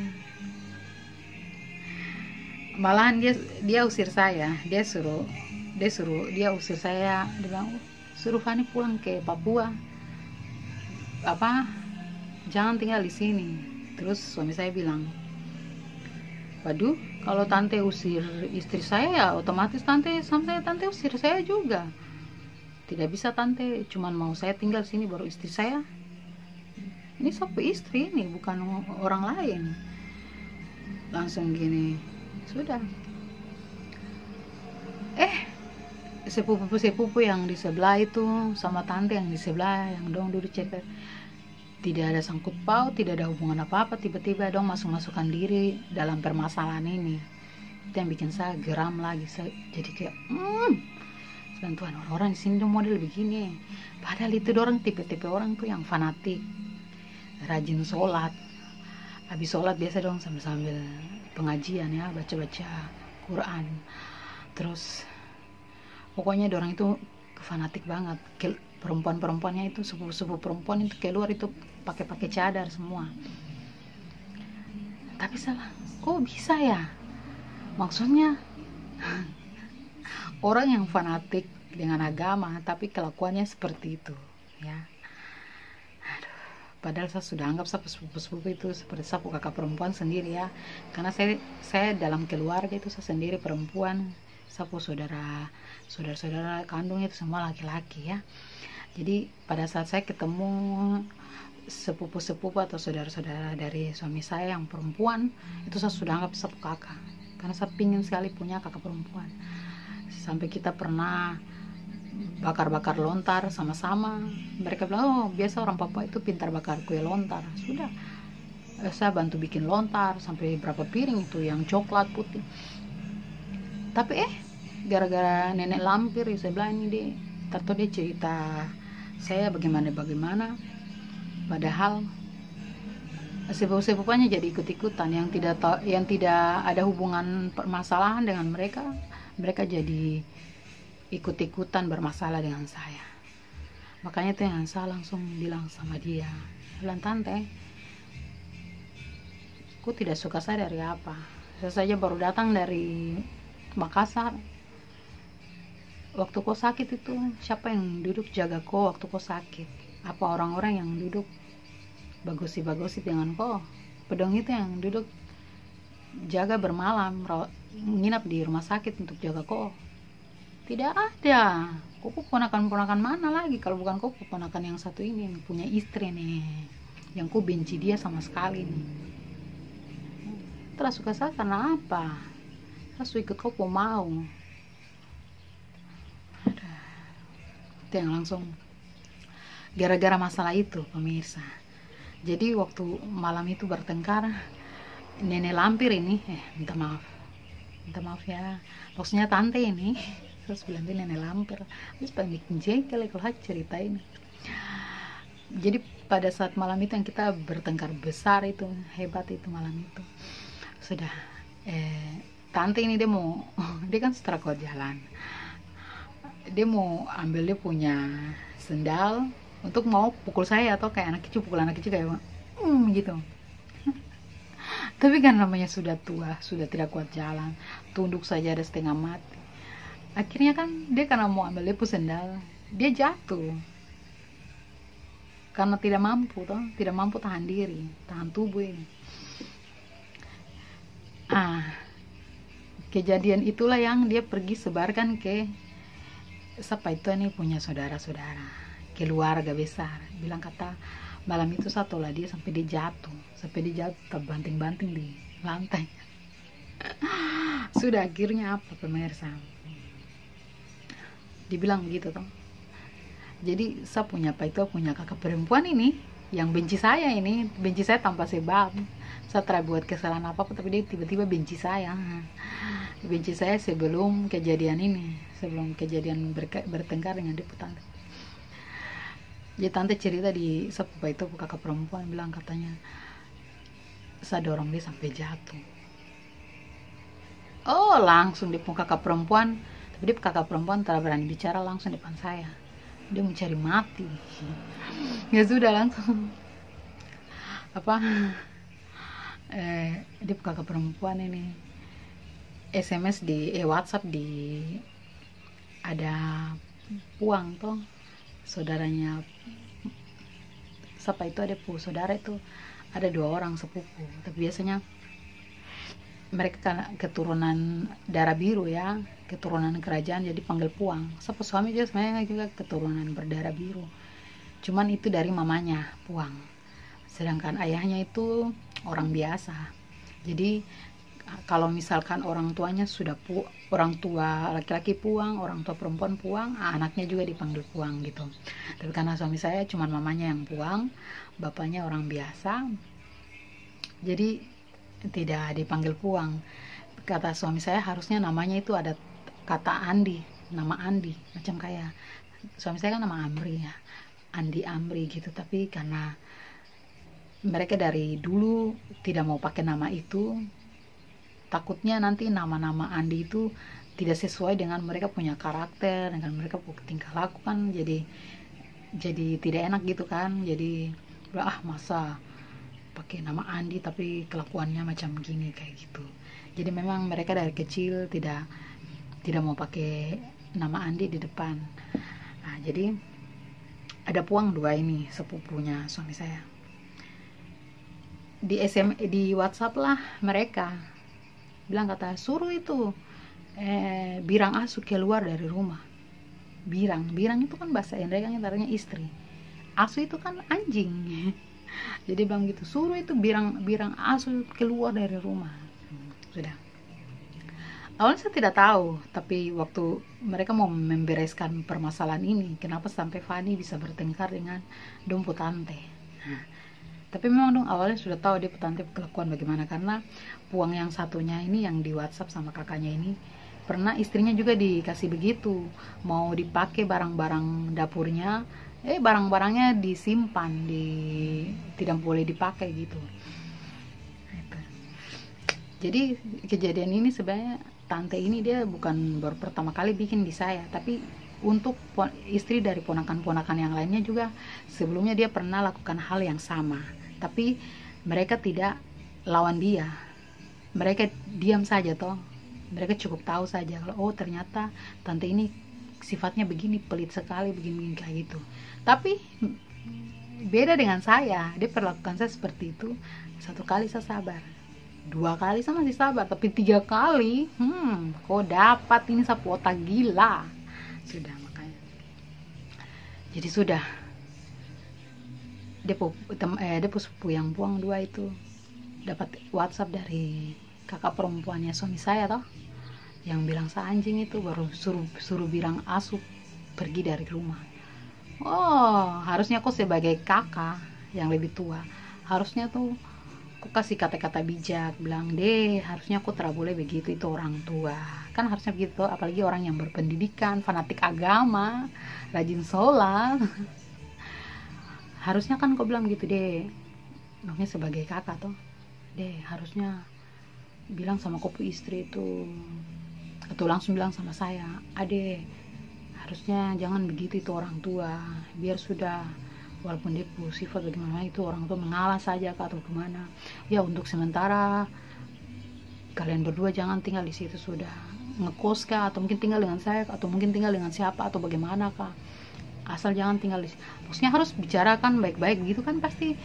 Malahan dia usir saya, dia usir saya, dia bilang suruh Fanny pulang ke Papua, jangan tinggal di sini. Terus suami saya bilang, waduh, kalau tante usir istri saya ya otomatis tante usir saya juga. Tidak bisa tante, cuman mau saya tinggal sini baru istri saya. Ini sapu istri ini, bukan orang lain. Langsung gini, sudah. Sepupu yang di sebelah itu sama tante yang di sebelah yang dong duduk ceker, tidak ada sangkut paut, tidak ada hubungan apa-apa, tiba-tiba dong masuk-masukkan diri dalam permasalahan ini. Itu yang bikin saya geram lagi. Saya jadi kayak Tuhan, orang di sini dong model begini. Padahal itu orang tipe-tipe orang tuh yang fanatik, rajin sholat. Habis sholat biasa dong sambil pengajian ya, baca-baca Quran. Terus pokoknya orang itu fanatik banget. Perempuan-perempuannya itu, sepupu-sepupu perempuan itu keluar itu pakai cadar semua. Tapi salah, kok bisa ya? Maksudnya orang yang fanatik dengan agama tapi kelakuannya seperti itu ya. Aduh, padahal saya sudah anggap sepupu-sepupu itu seperti sapu kakak perempuan sendiri ya, karena saya dalam keluarga itu saya sendiri perempuan, sapu saudara kandung itu semua laki-laki ya. Jadi pada saat saya ketemu sepupu-sepupu atau saudara-saudara dari suami saya yang perempuan, itu saya sudah anggap sapu kakak, karena saya pingin sekali punya kakak perempuan. Sampai kita pernah bakar-bakar lontar sama-sama. Mereka bilang, oh biasa orang Papua itu pintar bakar kue lontar. Sudah, saya bantu bikin lontar sampai berapa piring itu yang coklat putih. Tapi gara-gara nenek lampir, saya bilang ini deh, tato dia cerita saya bagaimana. Padahal sepupu-sepupunya jadi ikut-ikutan, yang tidak ada hubungan permasalahan dengan mereka jadi ikut-ikutan bermasalah dengan saya. Makanya itu yang saya langsung bilang sama dia, bilang, tante, aku tidak suka saya dari apa? Saya saja baru datang dari Makassar. Waktu kau sakit itu siapa yang duduk jaga kau waktu kau sakit? Apa orang-orang yang duduk bagosi dengan kau? Pedong itu yang duduk jaga bermalam, nginap di rumah sakit untuk jaga kau? Tidak ada. Kau ponakan mana lagi kalau bukan kau ponakan yang satu ini, yang punya istri nih, yang kau benci dia sama sekali nih. Terus suka saya karena apa? Saya ikut kau mau. Itu yang langsung gara-gara masalah itu, pemirsa. Jadi waktu malam itu bertengkar, nenek lampir ini, minta maaf ya, maksudnya tante ini, terus bilang dia nenek lampir, terus pengen bikin jengkel kalau cerita ini. Jadi pada saat malam itu yang kita bertengkar besar itu, hebat itu malam itu, sudah tante ini dia kan setelah kuat jalan, dia mau ambil dia punya sendal untuk mau pukul saya, atau kayak anak kecil pukul anak kecil kayak gitu. Tapi kan namanya sudah tua, sudah tidak kuat jalan, tunduk saja ada setengah mati. Akhirnya kan dia karena mau ambil dia punya sendal, dia jatuh karena tidak mampu tahan diri, tahan tubuh ini. Kejadian itulah yang dia pergi sebarkan ke siapa itu nih, punya saudara-saudara, keluarga besar, bilang kata malam itu satu lah dia sampai dia jatuh terbanting-banting di lantai. Sudah akhirnya apa, pemirsa, dibilang begitu toh. Jadi saya punya kakak perempuan ini yang benci saya tanpa sebab. Saya telah buat kesalahan apa-apa tapi dia tiba-tiba benci saya sebelum kejadian ini, sebelum kejadian bertengkar dengan dia tante. Jadi tante cerita di sepupu itu kakak perempuan bilang katanya saya dorong dia sampai jatuh. Oh langsung dia punya kakak perempuan, tapi dia kakak perempuan tak berani bicara langsung depan saya, dia mencari mati. Ya sudah langsung dia kakak perempuan ini SMS di WhatsApp di ada Puang toh, saudaranya siapa itu, ada saudara itu ada 2 orang sepupu, tapi biasanya mereka kan keturunan darah biru ya, keturunan kerajaan, jadi panggil Puang. Siapa suami juga sebenarnya juga keturunan berdarah biru, cuman itu dari mamanya Puang, sedangkan ayahnya itu orang biasa. Jadi kalau misalkan orang tuanya sudah orang tua laki-laki Puang, orang tua perempuan Puang, anaknya juga dipanggil Puang gitu. Tapi karena suami saya cuma mamanya yang Puang, bapaknya orang biasa, jadi tidak dipanggil Puang. Kata suami saya harusnya namanya itu ada kata Andi, nama Andi, macam kayak suami saya kan nama Amri ya, Andi Amri gitu. Tapi karena mereka dari dulu tidak mau pakai nama itu, takutnya nanti nama-nama Andi itu tidak sesuai dengan mereka punya karakter, dengan mereka punya tingkah laku kan, jadi tidak enak gitu kan. Jadi masa pakai nama Andi tapi kelakuannya macam gini kayak gitu. Jadi memang mereka dari kecil tidak mau pakai nama Andi di depan. Nah, jadi ada puang dua ini, sepupunya suami saya. Di WhatsApp lah mereka bilang, kata suruh itu Birang Asu keluar dari rumah. Birang itu kan bahasa Indonesia kan artinya istri. Asu itu kan anjing. Jadi bilang gitu, suruh itu Birang Asu keluar dari rumah. Sudah. Awalnya saya tidak tahu, tapi waktu mereka mau membereskan permasalahan ini, kenapa sampai Fani bisa bertengkar dengan Dompu Tante. Tapi memang dong awalnya sudah tahu dia petante kelakuan bagaimana, karena puang yang satunya ini yang di WhatsApp sama kakaknya ini pernah istrinya juga dikasih begitu, mau dipakai barang-barang dapurnya, barang-barangnya disimpan, tidak boleh dipakai gitu. Jadi kejadian ini sebenarnya tante ini dia bukan baru pertama kali bikin di saya, tapi untuk istri dari ponakan-ponakan yang lainnya juga sebelumnya dia pernah lakukan hal yang sama. Tapi mereka tidak lawan dia, mereka diam saja toh. Mereka cukup tahu saja kalau ternyata tante ini sifatnya begini, pelit sekali, begini kayak gitu. Tapi beda dengan saya, dia perlakukan saya seperti itu. 1 kali saya sabar, 2 kali saya masih sabar, tapi 3 kali kok dapat ini sapu otak gila. Sudah, makanya jadi sudah depo sepupu yang buang 2 itu dapat WhatsApp dari kakak perempuannya suami saya toh, yang bilang saya anjing itu, baru suruh Birang Asu pergi dari rumah. Harusnya kok sebagai kakak yang lebih tua, harusnya tuh aku kasih kata-kata bijak, bilang deh harusnya aku tidak boleh begitu, itu orang tua kan harusnya begitu, apalagi orang yang berpendidikan, fanatik agama, rajin sholat. Harusnya kan kau bilang gitu deh, namanya sebagai kakak tuh, deh harusnya bilang sama kopi istri itu, atau langsung bilang sama saya, ade harusnya jangan begitu, itu orang tua, biar sudah, walaupun dia sifat bagaimana itu orang tua mengalah saja atau kemana ya, untuk sementara kalian berdua jangan tinggal di situ, sudah ngekos kah, atau mungkin tinggal dengan saya, atau mungkin tinggal dengan siapa atau bagaimana kah, asal jangan tinggal di situ. Maksudnya harus bicarakan baik-baik gitu kan, pasti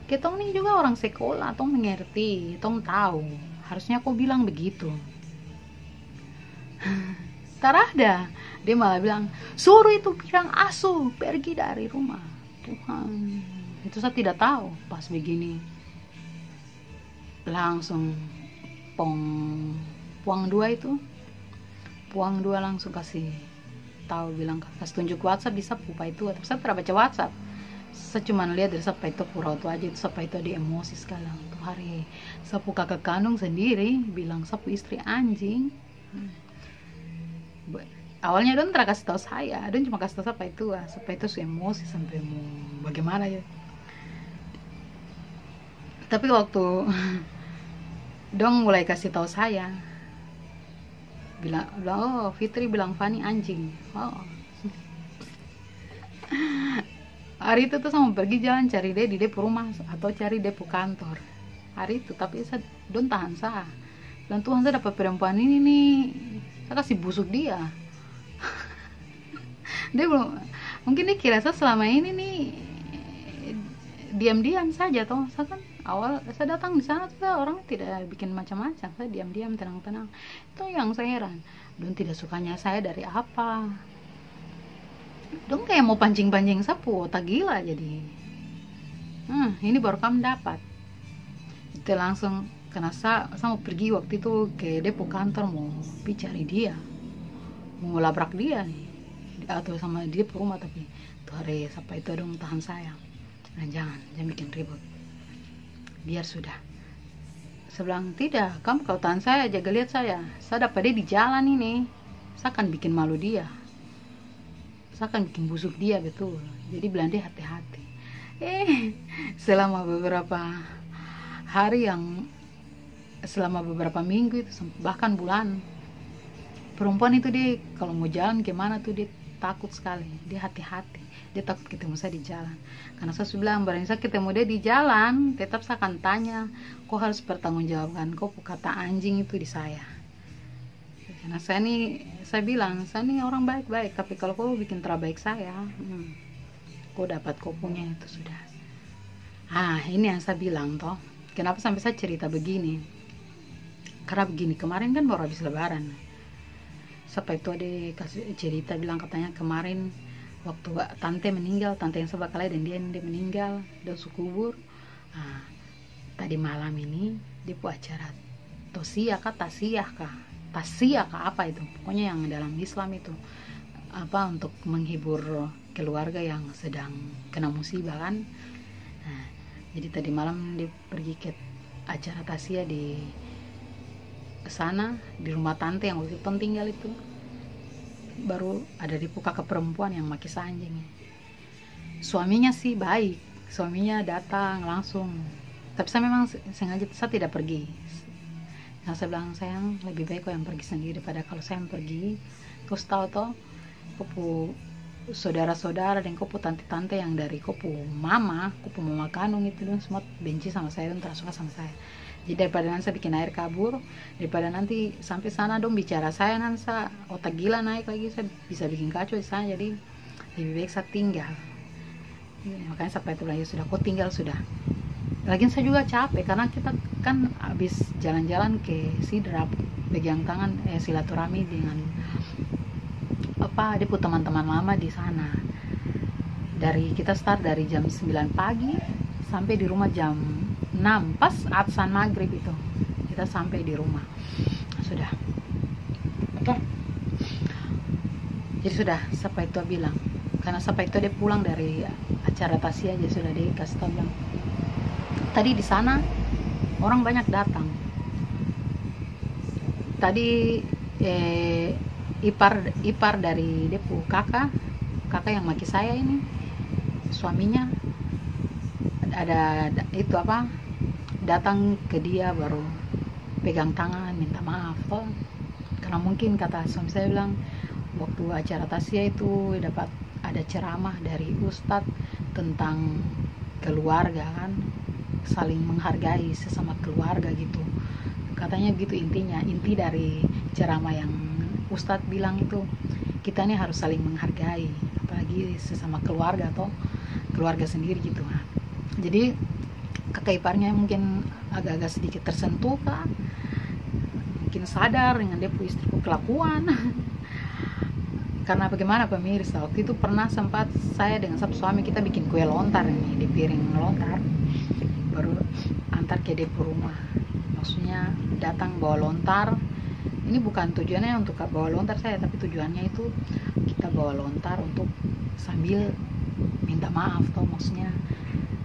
ketong nih juga orang sekolah, tong mengerti, tong tahu, harusnya aku bilang begitu. Tarada dia malah bilang suruh itu Birang Asu pergi dari rumah. Tuhan, itu saya tidak tahu. Pas begini langsung puang 2 itu, puang 2 langsung kasih tahu, bilang kasih tunjuk WhatsApp di sapu itu, tapi saya tidak baca WhatsApp, saya cuma lihat dari sapu itu pura itu aja. Itu sapu itu ada emosi sekali tuh hari. Sapu kakak kandung sendiri bilang sapu istri anjing. Awalnya Don tidak kasih tahu saya, Don cuma kasih tahu sampai itu emosi sampai mau bagaimana ya. Tapi waktu Don mulai kasih tahu saya, bilang oh Fitri bilang Fani anjing. Hari itu tuh sama pergi jalan cari dia di depo rumah atau cari depo kantor hari itu. Tapi saya Don tahan saya, dan Tuhan saya dapat perempuan ini nih, saya kasih busuk dia. Dia belum, mungkin dia kira saya selama ini nih diam-diam saja toh. Saya kan awal saya datang di sana tuh orang tidak bikin macam-macam, saya diam-diam tenang-tenang. Itu yang saya heran, Don tidak sukanya saya dari apa. Don kayak mau pancing-pancing sapu otak gila jadi. Ini baru kamu dapat. Itu langsung, karena saya mau pergi waktu itu ke depo kantor, mau cari dia, mau labrak dia nih, atau sama dia ke rumah. Tapi tuh hari sampai itu dong tahan saya, dan jangan bikin ribut, biar sudah. Saya bilang tidak, kamu kalau tahan saya jaga lihat saya dapat dia di jalan ini, saya akan bikin malu dia, saya akan bikin busuk dia, betul. Jadi bilang dia hati-hati. Selama beberapa hari yang selama beberapa minggu itu, bahkan bulan. Perempuan itu dia kalau mau jalan kemana tuh dia takut sekali, dia hati-hati, dia takut ketemu saya di jalan. Karena saya sudah bilang, barang saya ketemu dia di jalan, tetap saya akan tanya, kok harus bertanggungjawabkan kok kata anjing itu di saya. Karena saya bilang, saya ini orang baik-baik, tapi kalau kau bikin terbaik saya, kau dapat kau punya itu sudah. Ini yang saya bilang toh, kenapa sampai saya cerita begini? Karena begini, kemarin kan baru habis lebaran. Sampai itu ada kasih cerita bilang katanya kemarin waktu tante meninggal, tante yang sebakalai dan dia meninggal dan sukubur. Tadi malam ini dia buat acara tasiyah kah apa itu, pokoknya yang dalam Islam itu apa untuk menghibur keluarga yang sedang kena musibah kan. Jadi tadi malam dia pergi ke acara tasiyah di sana di rumah tante yang waktu itu tinggal itu. Baru ada dibuka ke perempuan yang maki anjing. Suaminya sih baik, suaminya datang langsung, tapi saya memang sengaja saya tidak pergi. Nah saya bilang, sayang lebih baik kau yang pergi sendiri daripada kalau saya yang pergi. Terus tahu toh kopu saudara-saudara dan kopu tante-tante yang dari kopu mama kandung itu dan semua benci sama saya dan tak suka sama saya. Jadi daripada nanti saya bikin air kabur, daripada nanti sampai sana dong bicara saya, nanti saya otak gila naik lagi, saya bisa bikin kacau di sana. Jadi lebih baik saya tinggal. Makanya sampai itu lagi sudah, kau tinggal sudah. Lagian saya juga capek karena kita kan habis jalan-jalan ke Sidrap, pegang tangan silaturahmi dengan dia teman-teman lama di sana. Kita start dari jam 9 pagi sampai di rumah jam 6 pas adzan maghrib itu kita sampai di rumah sudah. Oke. Jadi sudah sampai itu bilang, karena sampai itu dia pulang dari acara tasiyah aja sudah dikasih tahu bilang, tadi di sana orang banyak datang. Tadi ipar dari depu kakak yang maki saya ini, suaminya ada itu datang ke dia baru pegang tangan minta maaf toh. Karena mungkin kata suami saya bilang waktu acara tasya itu dapat ada ceramah dari ustadz tentang keluarga kan, saling menghargai sesama keluarga gitu katanya gitu. Inti dari ceramah yang ustadz bilang itu kita nih harus saling menghargai, apalagi sesama keluarga atau keluarga sendiri gitu. Jadi kakak iparnya mungkin agak-agak sedikit tersentuh kak, mungkin sadar dengan dia istriku kelakuan. Karena bagaimana pemirsa, waktu itu pernah sempat saya dengan suami kita bikin kue lontar nih di piring lontar, baru antar ke depo rumah. Maksudnya datang bawa lontar. Ini bukan tujuannya untuk bawa lontar saya, tapi tujuannya itu kita bawa lontar untuk sambil minta maaf toh, maksudnya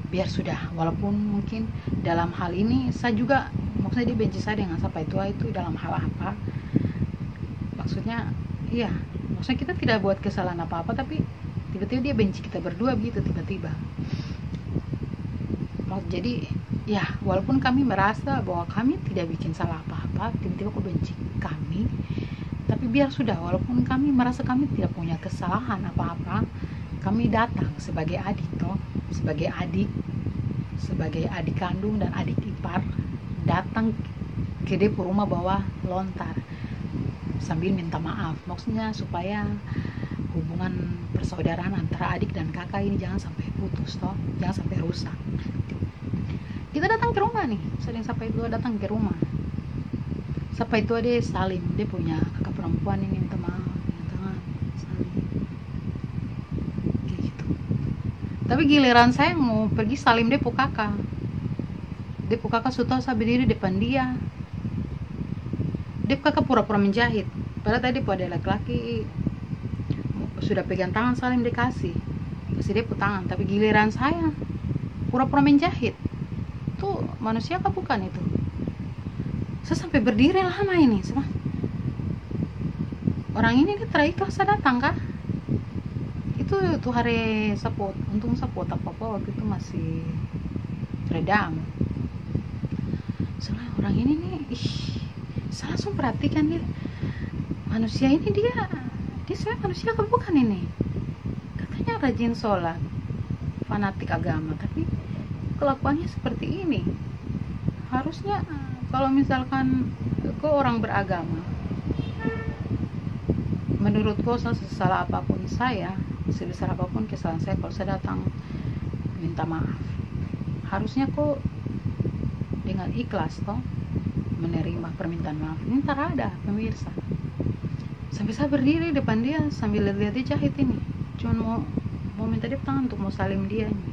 biar sudah, walaupun mungkin dalam hal ini saya juga maksudnya dia benci saya dengan sampai tua itu dalam hal apa, maksudnya iya, maksudnya kita tidak buat kesalahan apa-apa tapi tiba-tiba dia benci kita berdua begitu tiba-tiba. Jadi ya walaupun kami merasa bahwa kami tidak bikin salah apa-apa, tiba-tiba kok benci kami, tapi biar sudah, walaupun kami merasa kami tidak punya kesalahan apa-apa, kami datang sebagai adik toh, sebagai adik kandung dan adik ipar, datang ke depo rumah bawa lontar sambil minta maaf, maksudnya supaya hubungan persaudaraan antara adik dan kakak ini jangan sampai putus toh, jangan sampai rusak. Kita datang ke rumah nih, sering sampai itu datang ke rumah, sampai itu ada salim, dia punya kakak perempuan ini minta maaf, salim kayak gitu. Tapi giliran saya mau pergi salim depo kakak sudah saya berdiri depan dia, depo kakak pura-pura menjahit, padahal tadi ada laki-laki sudah pegang tangan salim kasih depo tangan, tapi giliran saya pura-pura menjahit. Tuh manusia apa bukan itu? Saya sampai berdiri lama ini sama orang ini, dia terikhlas datang kah? Itu hari sapot, untung sapot apa waktu itu masih redam. soalnya orang ini nih, saya langsung perhatikan dia, manusia ini dia saya manusia apa bukan ini, katanya rajin sholat, fanatik agama, tapi kelakuannya seperti ini. Harusnya kalau misalkan kau orang beragama, menurut kau salah apapun saya, sebesar apapun kesalahan saya, kalau saya datang minta maaf, harusnya kau dengan ikhlas toh menerima permintaan maaf. Ini tak ada pemirsa, sampai saya berdiri depan dia sambil lihat dia jahit ini, cuma mau minta dia tangan untuk mau salim dia ini.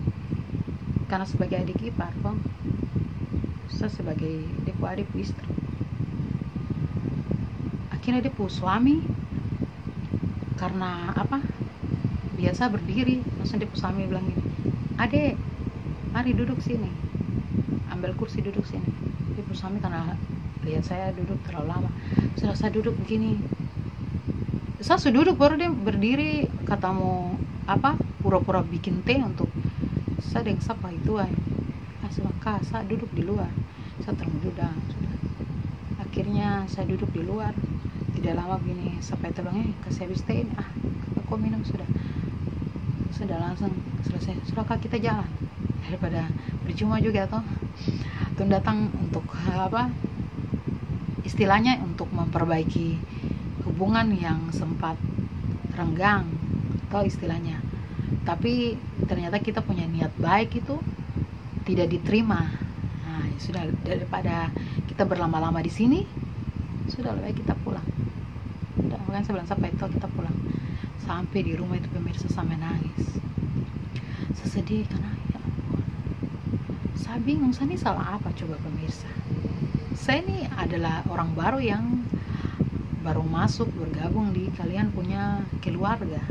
Karena sebagai adik ipar toh, saya sebagai adik istri. Akhirnya dia punya suami, karena apa, biasa berdiri, langsung dia punya suami bilang gini, adek mari duduk sini, ambil kursi duduk sini. Dia punya suami karena lihat saya duduk terlalu lama, setelah saya duduk begini, saya sudah duduk baru dia berdiri, kata mau apa, pura-pura bikin teh untuk saya dengan siapa itu maka saya duduk di luar, saya termuda sudah. Akhirnya saya duduk di luar, tidak lama begini sampai tolongnya kasih habis teh ini, kok minum sudah langsung selesai, sudah kak kita jalan, daripada percuma juga toh datang untuk apa, istilahnya untuk memperbaiki hubungan yang sempat renggang atau istilahnya, tapi ternyata kita punya niat baik itu tidak diterima. Nah, ya sudah, daripada kita berlama-lama di sini, sudah lebih baik kita pulang. Udah, makanya saya bilang sampai itu kita pulang. Sampai di rumah itu pemirsa sampai nangis. Saya sedih karena ya ampun, saya bingung, saya ini salah apa coba pemirsa. Saya ini adalah orang baru yang baru masuk bergabung di kalian punya keluarga,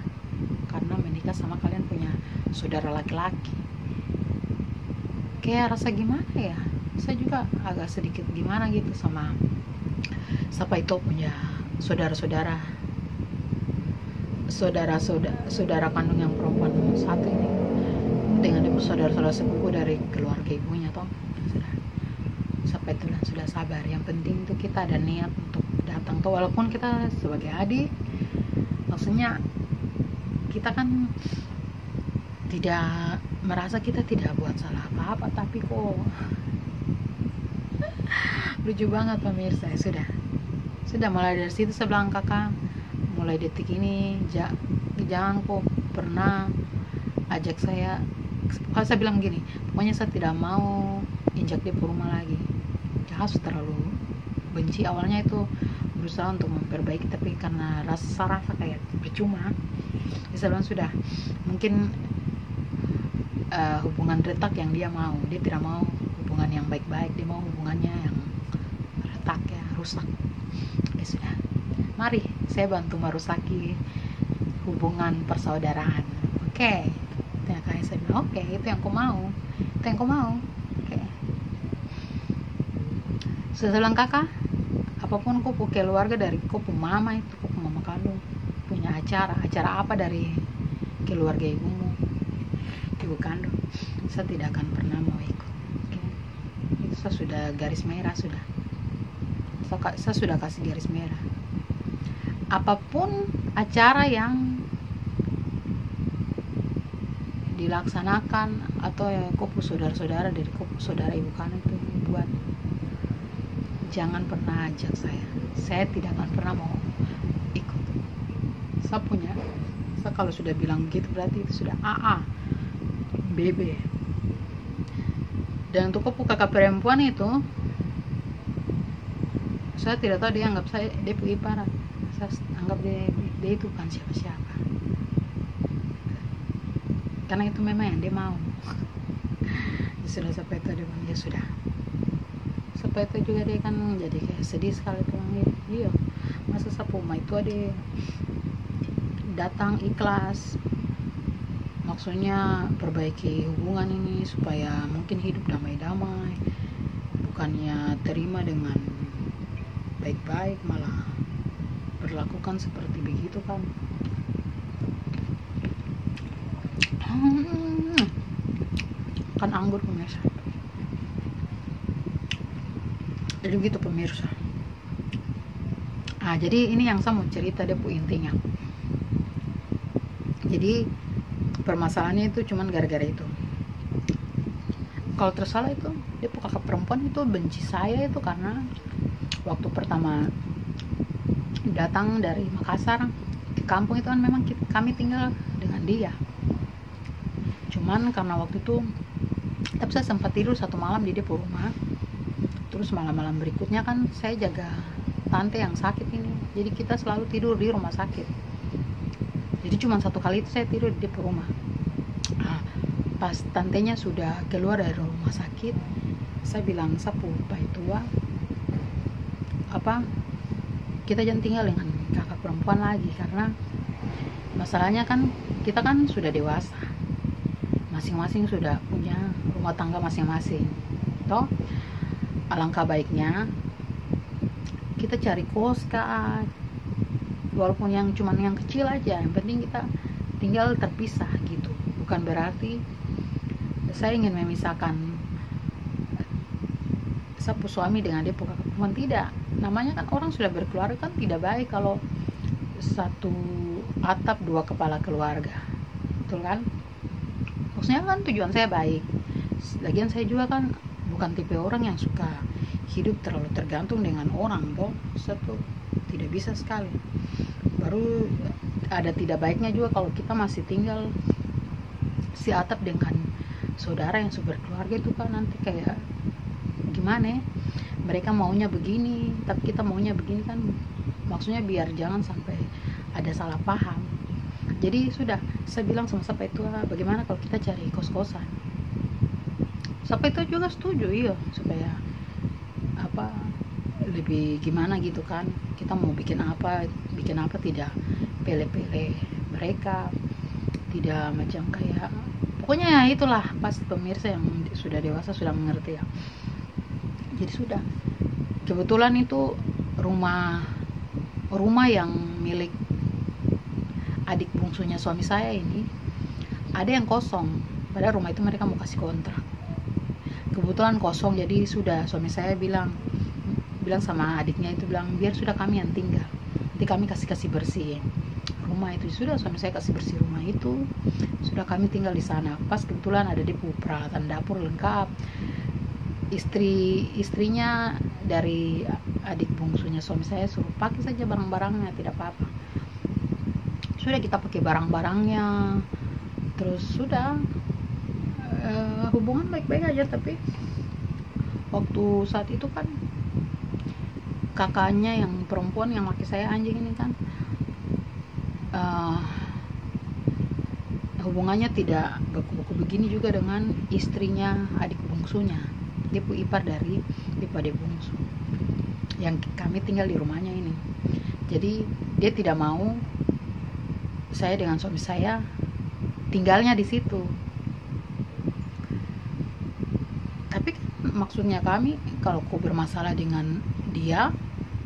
karena menikah sama kalian punya saudara laki-laki. Kayak rasa gimana ya, saya juga agak sedikit gimana gitu sama siapa itu punya saudara kandung yang perempuan satu ini dengan ibu saudara sepupu dari keluarga ibunya toh. Sudah sampai itu sudah sabar, yang penting itu kita ada niat untuk datang toh, walaupun kita sebagai adik, maksudnya kita kan tidak merasa kita tidak buat salah apa-apa, tapi kok lucu banget pemirsa. Sudah mulai dari situ saya bilang, kakak mulai detik ini jangan kok pernah ajak saya. Kalau saya bilang gini, pokoknya saya tidak mau injak dia ke rumah lagi, jangan terlalu benci. Awalnya itu berusaha untuk memperbaiki, tapi karena rasa kayak percuma, saya bilang sudah, mungkin hubungan retak yang dia mau, dia tidak mau hubungan yang baik-baik, dia mau hubungannya yang retak ya, rusak. Ya sudah, mari saya bantu merusaki hubungan persaudaraan. Oke. Ya, kayak saya bilang, oke, itu yang kau mau, oke. Saya bilang, kakak, apapun kau punya keluarga dari kau punya mama itu, kau punya mama kandung punya acara apa dari keluarga ibumu, ibu kandung, saya tidak akan pernah mau ikut. Oke. Itu saya sudah garis merah, saya sudah kasih garis merah. Apapun acara yang dilaksanakan atau ya kopu saudara-saudara dari kopu saudara ibu kandung itu buat, jangan pernah ajak saya tidak akan pernah mau ikut. Saya kalau sudah bilang gitu berarti itu sudah AA BB. Dan untuk kopu kakak perempuan itu, saya tidak tahu dia anggap saya dia ipar, saya anggap dia itu bukan siapa-siapa, karena itu memang yang dia mau. Sudah sampai itu dia bilang, ya sudah. Sampai itu juga dia kan jadi kayak sedih sekali, bilang, iya masa sapuma itu ada datang ikhlas, maksudnya perbaiki hubungan ini supaya mungkin hidup damai-damai, bukannya terima dengan baik-baik malah berlakukan seperti begitu kan. Kan anggur pemirsa. Jadi begitu pemirsa. Nah, jadi ini yang saya mau cerita deh bu, intinya. Jadi permasalahannya itu cuman gara-gara itu. Kalau tersalah itu dia kakak perempuan itu benci saya itu karena waktu pertama datang dari Makassar ke kampung itu kan memang kami tinggal dengan dia. Cuman karena waktu itu, tapi saya sempat tidur satu malam di dia rumah. Terus malam-malam berikutnya kan saya jaga tante yang sakit ini, jadi kita selalu tidur di rumah sakit. Jadi cuma satu kali itu saya tidur di rumah. Nah, pas tantenya sudah keluar dari rumah sakit, saya bilang sapu Pak tua, kita jangan tinggal dengan kakak perempuan lagi, karena masalahnya kan kita kan sudah dewasa, masing-masing sudah punya rumah tangga masing-masing. Toh alangkah baiknya kita cari kos kak, walaupun yang cuman yang kecil aja, yang penting kita tinggal terpisah gitu. Bukan berarti saya ingin memisahkan sapu suami dengan dia kakak perempuan, tidak. Namanya kan orang sudah berkeluarga, kan tidak baik kalau satu atap dua kepala keluarga, betul kan? Maksudnya kan tujuan saya baik. Lagian saya juga kan bukan tipe orang yang suka hidup terlalu tergantung dengan orang, toh satu tidak bisa sekali. Baru ada tidak baiknya juga kalau kita masih tinggal si atap dengan saudara yang sudah berkeluarga, itu kan nanti kayak gimana ya, mereka maunya begini tapi kita maunya begini kan, maksudnya biar jangan sampai ada salah paham. Jadi sudah saya bilang sama Sapa itu, bagaimana kalau kita cari kos-kosan. Sapa itu juga setuju, iya, supaya lebih gimana gitu kan, kita mau bikin apa tidak pele-pele mereka, tidak macam kayak, pokoknya ya itulah, pasti pemirsa yang sudah dewasa sudah mengerti ya. Jadi sudah, kebetulan itu rumah yang milik adik bungsunya suami saya ini ada yang kosong, padahal rumah itu mereka mau kasih kontrak. Kebetulan kosong, jadi sudah suami saya bilang sama adiknya itu, bilang biar sudah kami yang tinggal, nanti kami kasih bersih rumah itu. Sudah suami saya kasih bersih rumah itu, sudah kami tinggal di sana. Pas kebetulan ada depo peralatan dapur lengkap, istrinya dari adik bungsunya suami saya suruh pakai saja barang-barangnya, tidak apa-apa. Sudah kita pakai barang-barangnya, terus sudah hubungan baik-baik aja. Tapi waktu saat itu kan kakaknya yang perempuan yang laki saya anjing ini kan hubungannya tidak beku-beku begini juga dengan istrinya adik bungsunya, dia ipar dari adik bungsu yang kami tinggal di rumahnya ini. Jadi dia tidak mau saya dengan suami saya tinggalnya di situ. Tapi maksudnya kami, kalau kau bermasalah dengan dia,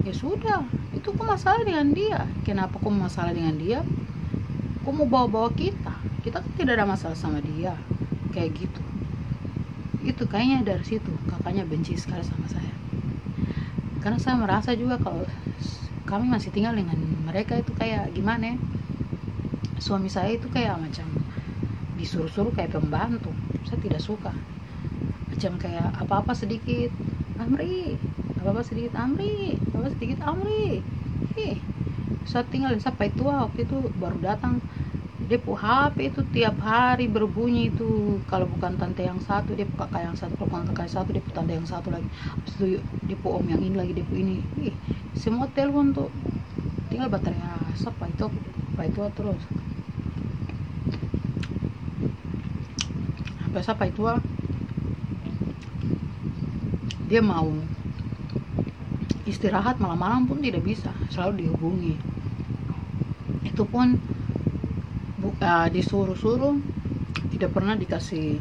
ya sudah, itu kok masalah dengan dia. Kenapa kok masalah dengan dia? Kok mau bawa-bawa kita kan tidak ada masalah sama dia, kayak gitu. Itu kayaknya dari situ kakaknya benci sekali sama saya, karena saya merasa juga kalau kami masih tinggal dengan mereka itu kayak gimana ya, suami saya itu kayak macam disuruh-suruh kayak pembantu. Saya tidak suka, macam kayak apa-apa sedikit Amri, apa-apa sedikit Amri, apa-apa sedikit Amri. Saya tinggal di Sapa itu, waktu itu baru datang, depo HP itu tiap hari berbunyi itu. Kalau bukan tante yang satu, depo kakak yang satu. Kalau bukan kakak yang satu, depo tante yang satu lagi. Habis itu depo om yang ini lagi, depo ini. Semua telepon tuh tinggal baterai Sapa itu terus. Sampai Sapa itu dia mau istirahat malam-malam pun tidak bisa, selalu dihubungi. Itu pun disuruh-suruh, tidak pernah dikasih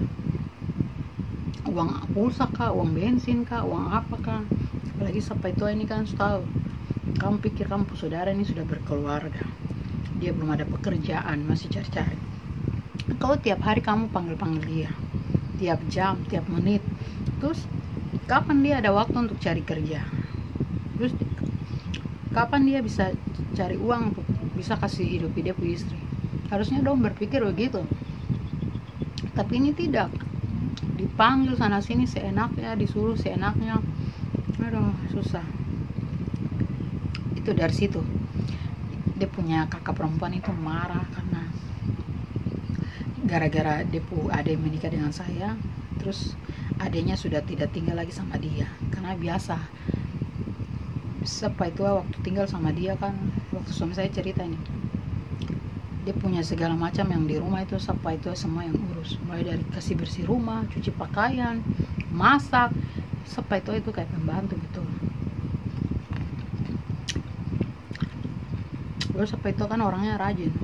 uang pulsa kah, uang bensin kah, uang apa kah. Apalagi sampai tua ini kan tahu, kamu pikir kamu saudara ini sudah berkeluarga, dia belum ada pekerjaan, masih cari-cari. Kalau tiap hari kamu panggil dia, tiap jam, tiap menit, terus kapan dia ada waktu untuk cari kerja? Terus kapan dia bisa cari uang untuk bisa kasih hidupi dia punya istri? Harusnya dong berpikir begitu. Tapi ini tidak, dipanggil sana sini seenaknya, disuruh seenaknya. Aduh, susah. Itu dari situ dia punya kakak perempuan itu marah karena gara-gara dia adek menikah dengan saya, terus adiknya sudah tidak tinggal lagi sama dia. Karena biasa siapa itu waktu tinggal sama dia kan, waktu suami saya cerita ini, dia punya segala macam yang di rumah itu siapa itu semua yang urus, mulai dari kasih bersih rumah, cuci pakaian, masak, siapa itu kayak pembantu gitu. Terus siapa itu kan orangnya rajin,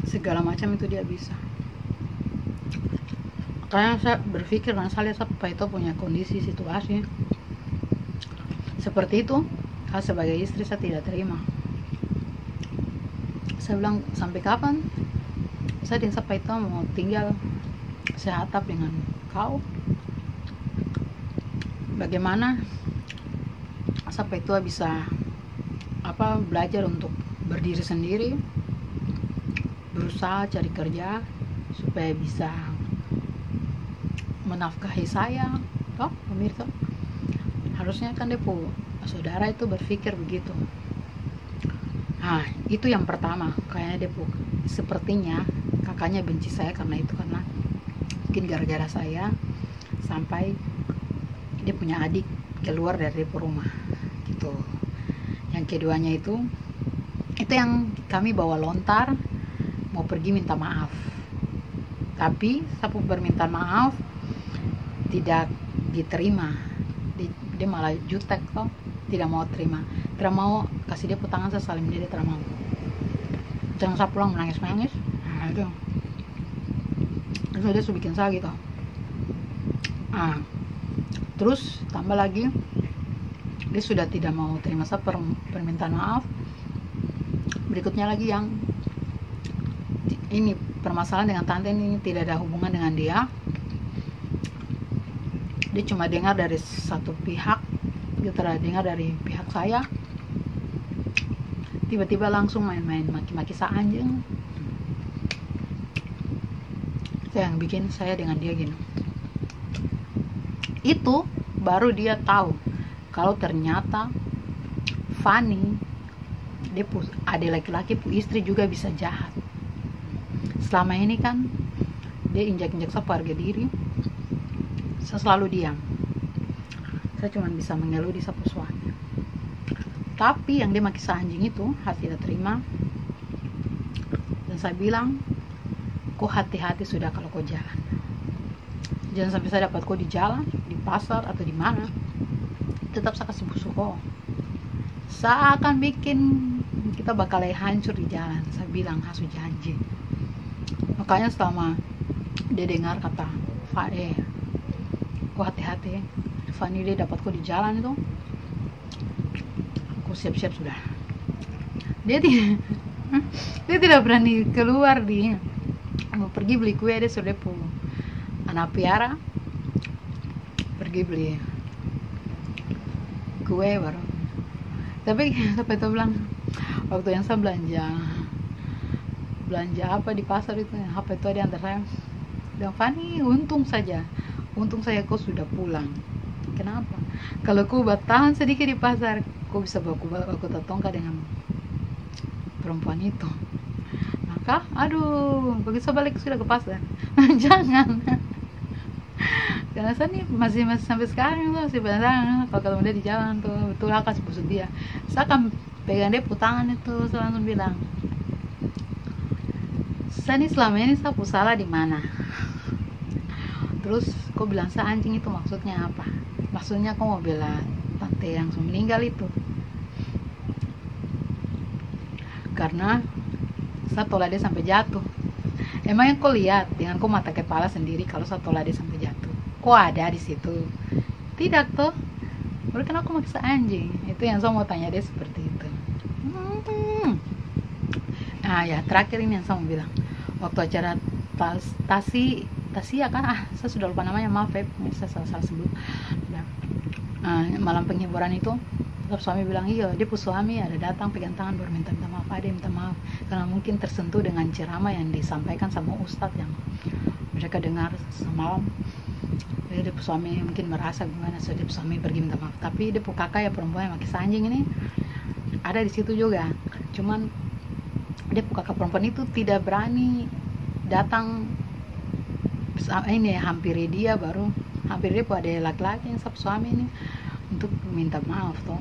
segala macam itu dia bisa. Makanya saya berpikir dan saya lihat siapa itu punya kondisi situasi seperti itu, sebagai istri saya tidak terima. Saya bilang, sampai kapan saya dan siapa itu mau tinggal sehatap dengan kau? Bagaimana siapa itu bisa belajar untuk berdiri sendiri, berusaha cari kerja supaya bisa menafkahi saya, toh pemirsa. Harusnya kan depo saudara itu berpikir begitu. Nah, itu yang pertama. Kayaknya depo sepertinya kakaknya benci saya karena itu, karena mungkin gara-gara saya sampai dia punya adik keluar dari depo rumah gitu. Yang keduanya itu yang kami bawa lontar mau pergi minta maaf, tapi sapu permintaan maaf tidak diterima. Dia malah jutek toh, tidak mau terima, tidak mau kasih dia tangan saya salim dia tidak mau. Jangan saya pulang menangis-nangis. Nah itu dia sudah bikin saya gitu. Terus tambah lagi dia sudah tidak mau terima saya permintaan maaf. Berikutnya lagi yang ini permasalahan dengan tante ini tidak ada hubungan dengan dia. Dia cuma dengar dari satu pihak, dia tidak dengar dari pihak saya. Tiba-tiba langsung main-main maki-maki saya anjing. Itu yang bikin saya dengan dia gini. Itu baru dia tahu kalau ternyata Fanny, dia ada laki-laki istri juga bisa jahat. Selama ini kan dia injak-injak saya harga diri, saya selalu diam. Saya cuma bisa mengeluh di sapu suami. Tapi yang dia maki saya anjing itu, hati tidak terima. Dan saya bilang, kau hati-hati sudah kalau kau jalan. Jangan sampai saya dapat kau di jalan, di pasar atau di mana. Tetap saya kasih busuk kau. Saya akan bikin kita bakal hancur di jalan. Saya bilang, hasil janji. Makanya selama dia dengar kata kau hati-hati, Fanny dia dapat kau di jalan itu, aku siap-siap sudah. Dia tidak berani keluar, dia mau pergi beli kue, dia sudah anak piara pergi beli kue baru. Tapi sampai itu bilang, waktu yang saya belanja apa di pasar itu, apa itu ada antara saya bilang, Fanny untung saja kau sudah pulang. Kenapa? Kalau kau bertahan sedikit di pasar, kau bisa baku tatongka dengan perempuan itu. Maka aduh, begitu balik sudah ke pasar. Jangan. Karena saya nih masih sampai sekarang tuh masih penasaran kalau ketemu dia di jalan tuh, betul akan busuk dia. Saya akan pegang dia tangan itu, saya langsung bilang, saya nih selama ini saya salah di mana? Terus kau bilang saya anjing, itu maksudnya apa? Maksudnya kau mau bela tante yang meninggal itu? Karena saya tolak dia sampai jatuh. Emang yang kau lihat dengan kau mata kepala sendiri kalau saya tolak dia sampai jatuh? Kok ada di situ? Tidak tuh. Berarti aku maksa anjing. Itu yang saya mau tanya dia seperti itu. Nah ya, terakhir ini yang saya mau bilang. Waktu acara Tasi Tasia kan, saya sudah lupa namanya, maaf ya, saya salah sebut. Malam penghiburan itu terus suami bilang, iya dia suami ada datang pegang tangan baru minta maaf, ada minta maaf karena mungkin tersentuh dengan ceramah yang disampaikan sama ustadz yang mereka dengar semalam. Jadi dia suami mungkin merasa gimana, so dia suami pergi minta maaf, tapi dia kakak ya perempuan yang pakai sanjing ini ada di situ juga. Cuman dia kakak perempuan itu tidak berani datang ini hampiri dia, baru hampir dia ada laki-laki yang suami ini untuk minta maaf toh.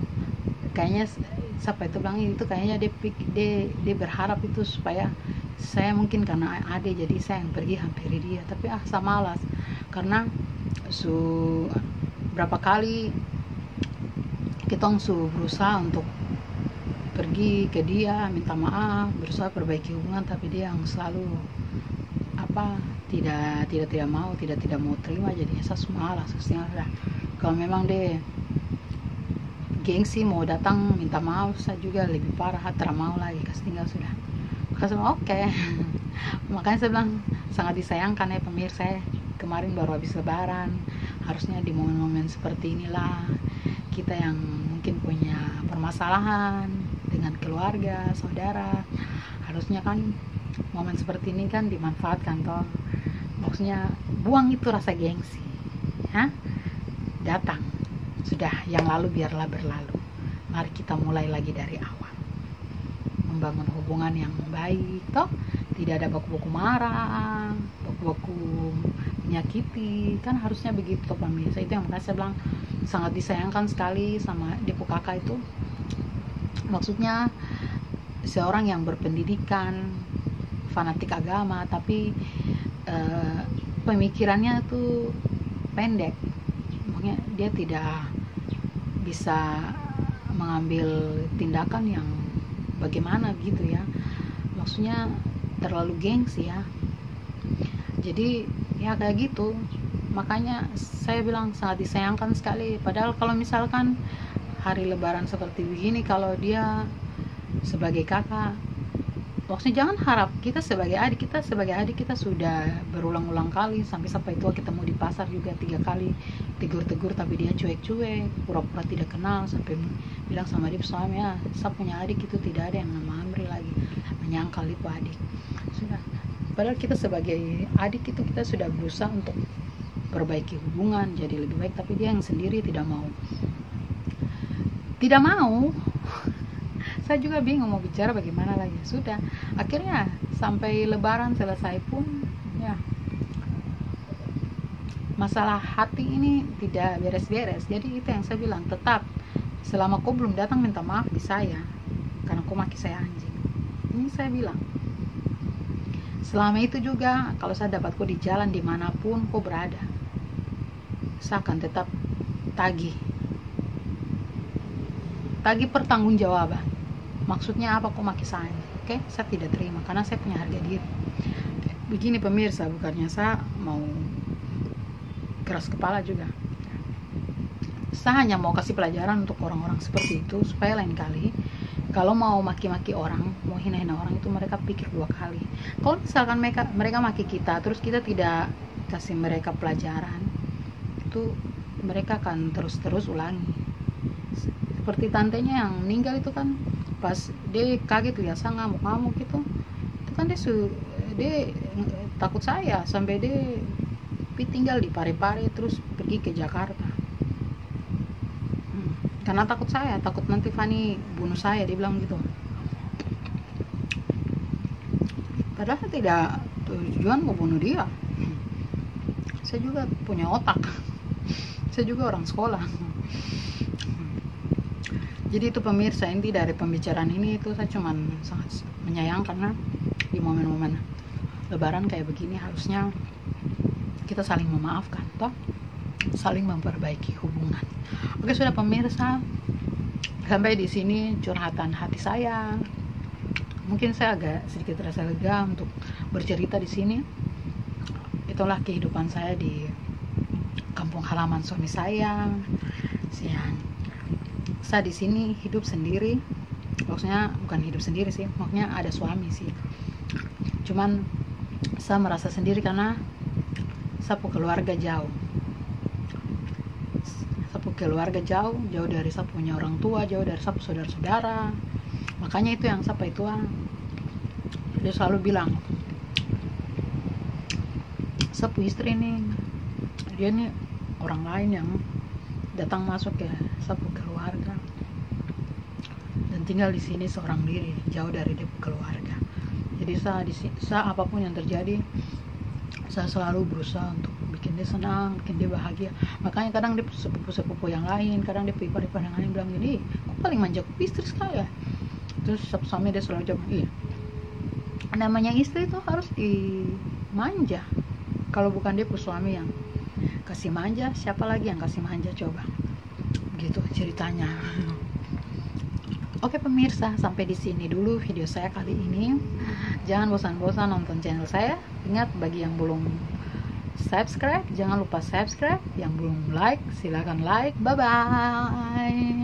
Kayaknya siapa itu bilang itu kayaknya dia berharap itu supaya saya mungkin karena ada jadi saya yang pergi hampiri dia, tapi saya malas karena berapa kali kita berusaha untuk pergi ke dia minta maaf, berusaha perbaiki hubungan, tapi dia yang selalu tidak mau terima. Jadinya saya malas. Kalau memang dia gengsi mau datang minta maaf, saya juga lebih parah, tidak mau lagi, kasih tinggal sudah. Oke. Makanya saya bilang sangat disayangkan ya pemirsa, kemarin baru habis lebaran, harusnya di momen-momen seperti inilah kita yang mungkin punya permasalahan dengan keluarga, saudara, harusnya kan momen seperti ini kan dimanfaatkan toh. Maksudnya buang itu rasa gengsi, datang sudah, yang lalu biarlah berlalu, mari kita mulai lagi dari awal, membangun hubungan yang baik toh, tidak ada baku-baku marah, baku-baku menyakiti, kan harusnya begitu toh pemirsa. Itu yang makanya saya bilang sangat disayangkan sekali sama Depo kakak itu. Maksudnya seorang yang berpendidikan, fanatik agama, tapi pemikirannya tuh pendek. Makanya dia tidak bisa mengambil tindakan yang bagaimana gitu ya. Maksudnya terlalu gengsi ya. Jadi ya kayak gitu. Makanya saya bilang sangat disayangkan sekali. Padahal kalau misalkan hari lebaran seperti begini, kalau dia sebagai kakak, maksudnya jangan harap kita sebagai adik kita sudah berulang-ulang kali sampai tua ketemu di pasar juga 3 kali tegur-tegur, tapi dia cuek-cuek, pura-pura tidak kenal, sampai bilang sama dia suami, ya saya punya adik itu tidak ada yang nama Amri lagi, menyangkal itu adik sudah. Padahal kita sebagai adik itu kita sudah berusaha untuk perbaiki hubungan jadi lebih baik, tapi dia yang sendiri tidak mau. Saya juga bingung mau bicara bagaimana lagi. Sudah, akhirnya sampai lebaran selesai pun ya masalah hati ini tidak beres-beres. Jadi itu yang saya bilang, tetap selama kau belum datang minta maaf di saya karena kau maki saya anjing, ini saya bilang, selama itu juga kalau saya dapat kau di jalan dimanapun kau berada, saya akan tetap tagih pertanggungjawaban. Maksudnya apa kok maki saya? Oke, saya tidak terima karena saya punya harga diri. Begini pemirsa, bukannya saya mau keras kepala juga. Saya hanya mau kasih pelajaran untuk orang-orang seperti itu supaya lain kali kalau mau maki-maki orang, mau hina-hina orang itu mereka pikir 2 kali. Kalau misalkan mereka maki kita terus kita tidak kasih mereka pelajaran, itu mereka akan terus ulangi. Seperti tantenya yang meninggal itu kan, pas dia kaget lihat saya ngamuk-ngamuk gitu, itu kan dia takut saya sampai dia tinggal di Parepare terus pergi ke Jakarta karena takut nanti Fani bunuh saya, dia bilang gitu. Padahal tidak tujuan mau bunuh dia. Saya juga punya otak, saya juga orang sekolah. Jadi itu pemirsa, inti dari pembicaraan ini itu saya cuman sangat menyayangkan karena di momen-momen lebaran kayak begini harusnya kita saling memaafkan toh, saling memperbaiki hubungan. Oke sudah pemirsa, sampai di sini curhatan hati saya. Mungkin saya agak sedikit rasa lega untuk bercerita di sini. Itulah kehidupan saya di kampung halaman suami saya. Saya di sini hidup sendiri, maksudnya bukan hidup sendiri sih, maksudnya ada suami sih. Cuman saya merasa sendiri karena sapu keluarga jauh. Sapu keluarga jauh dari sapu punya orang tua, jauh dari sapu saudara-saudara. Makanya itu yang sapa itu dia selalu bilang, sapu istri nih, dia nih orang lain yang datang masuk ke sapu keluarga dan tinggal di sini seorang diri, jauh dari dia keluarga. Jadi saya apapun yang terjadi, saya selalu berusaha untuk bikin dia senang, bikin dia bahagia. Makanya kadang dia sepupu-sepupu yang lain, kadang dia ipar-ipar yang lain bilang gini, kok paling manja ku istri sekali ya. Terus suami dia selalu jawab, iya, namanya istri itu harus dimanja. Kalau bukan dia suami yang kasih manja, siapa lagi yang kasih manja coba? Gitu ceritanya. Oke pemirsa, sampai di sini dulu video saya kali ini. Jangan bosan-bosan nonton channel saya. Ingat, bagi yang belum subscribe, jangan lupa subscribe. Yang belum like, silakan like. Bye bye.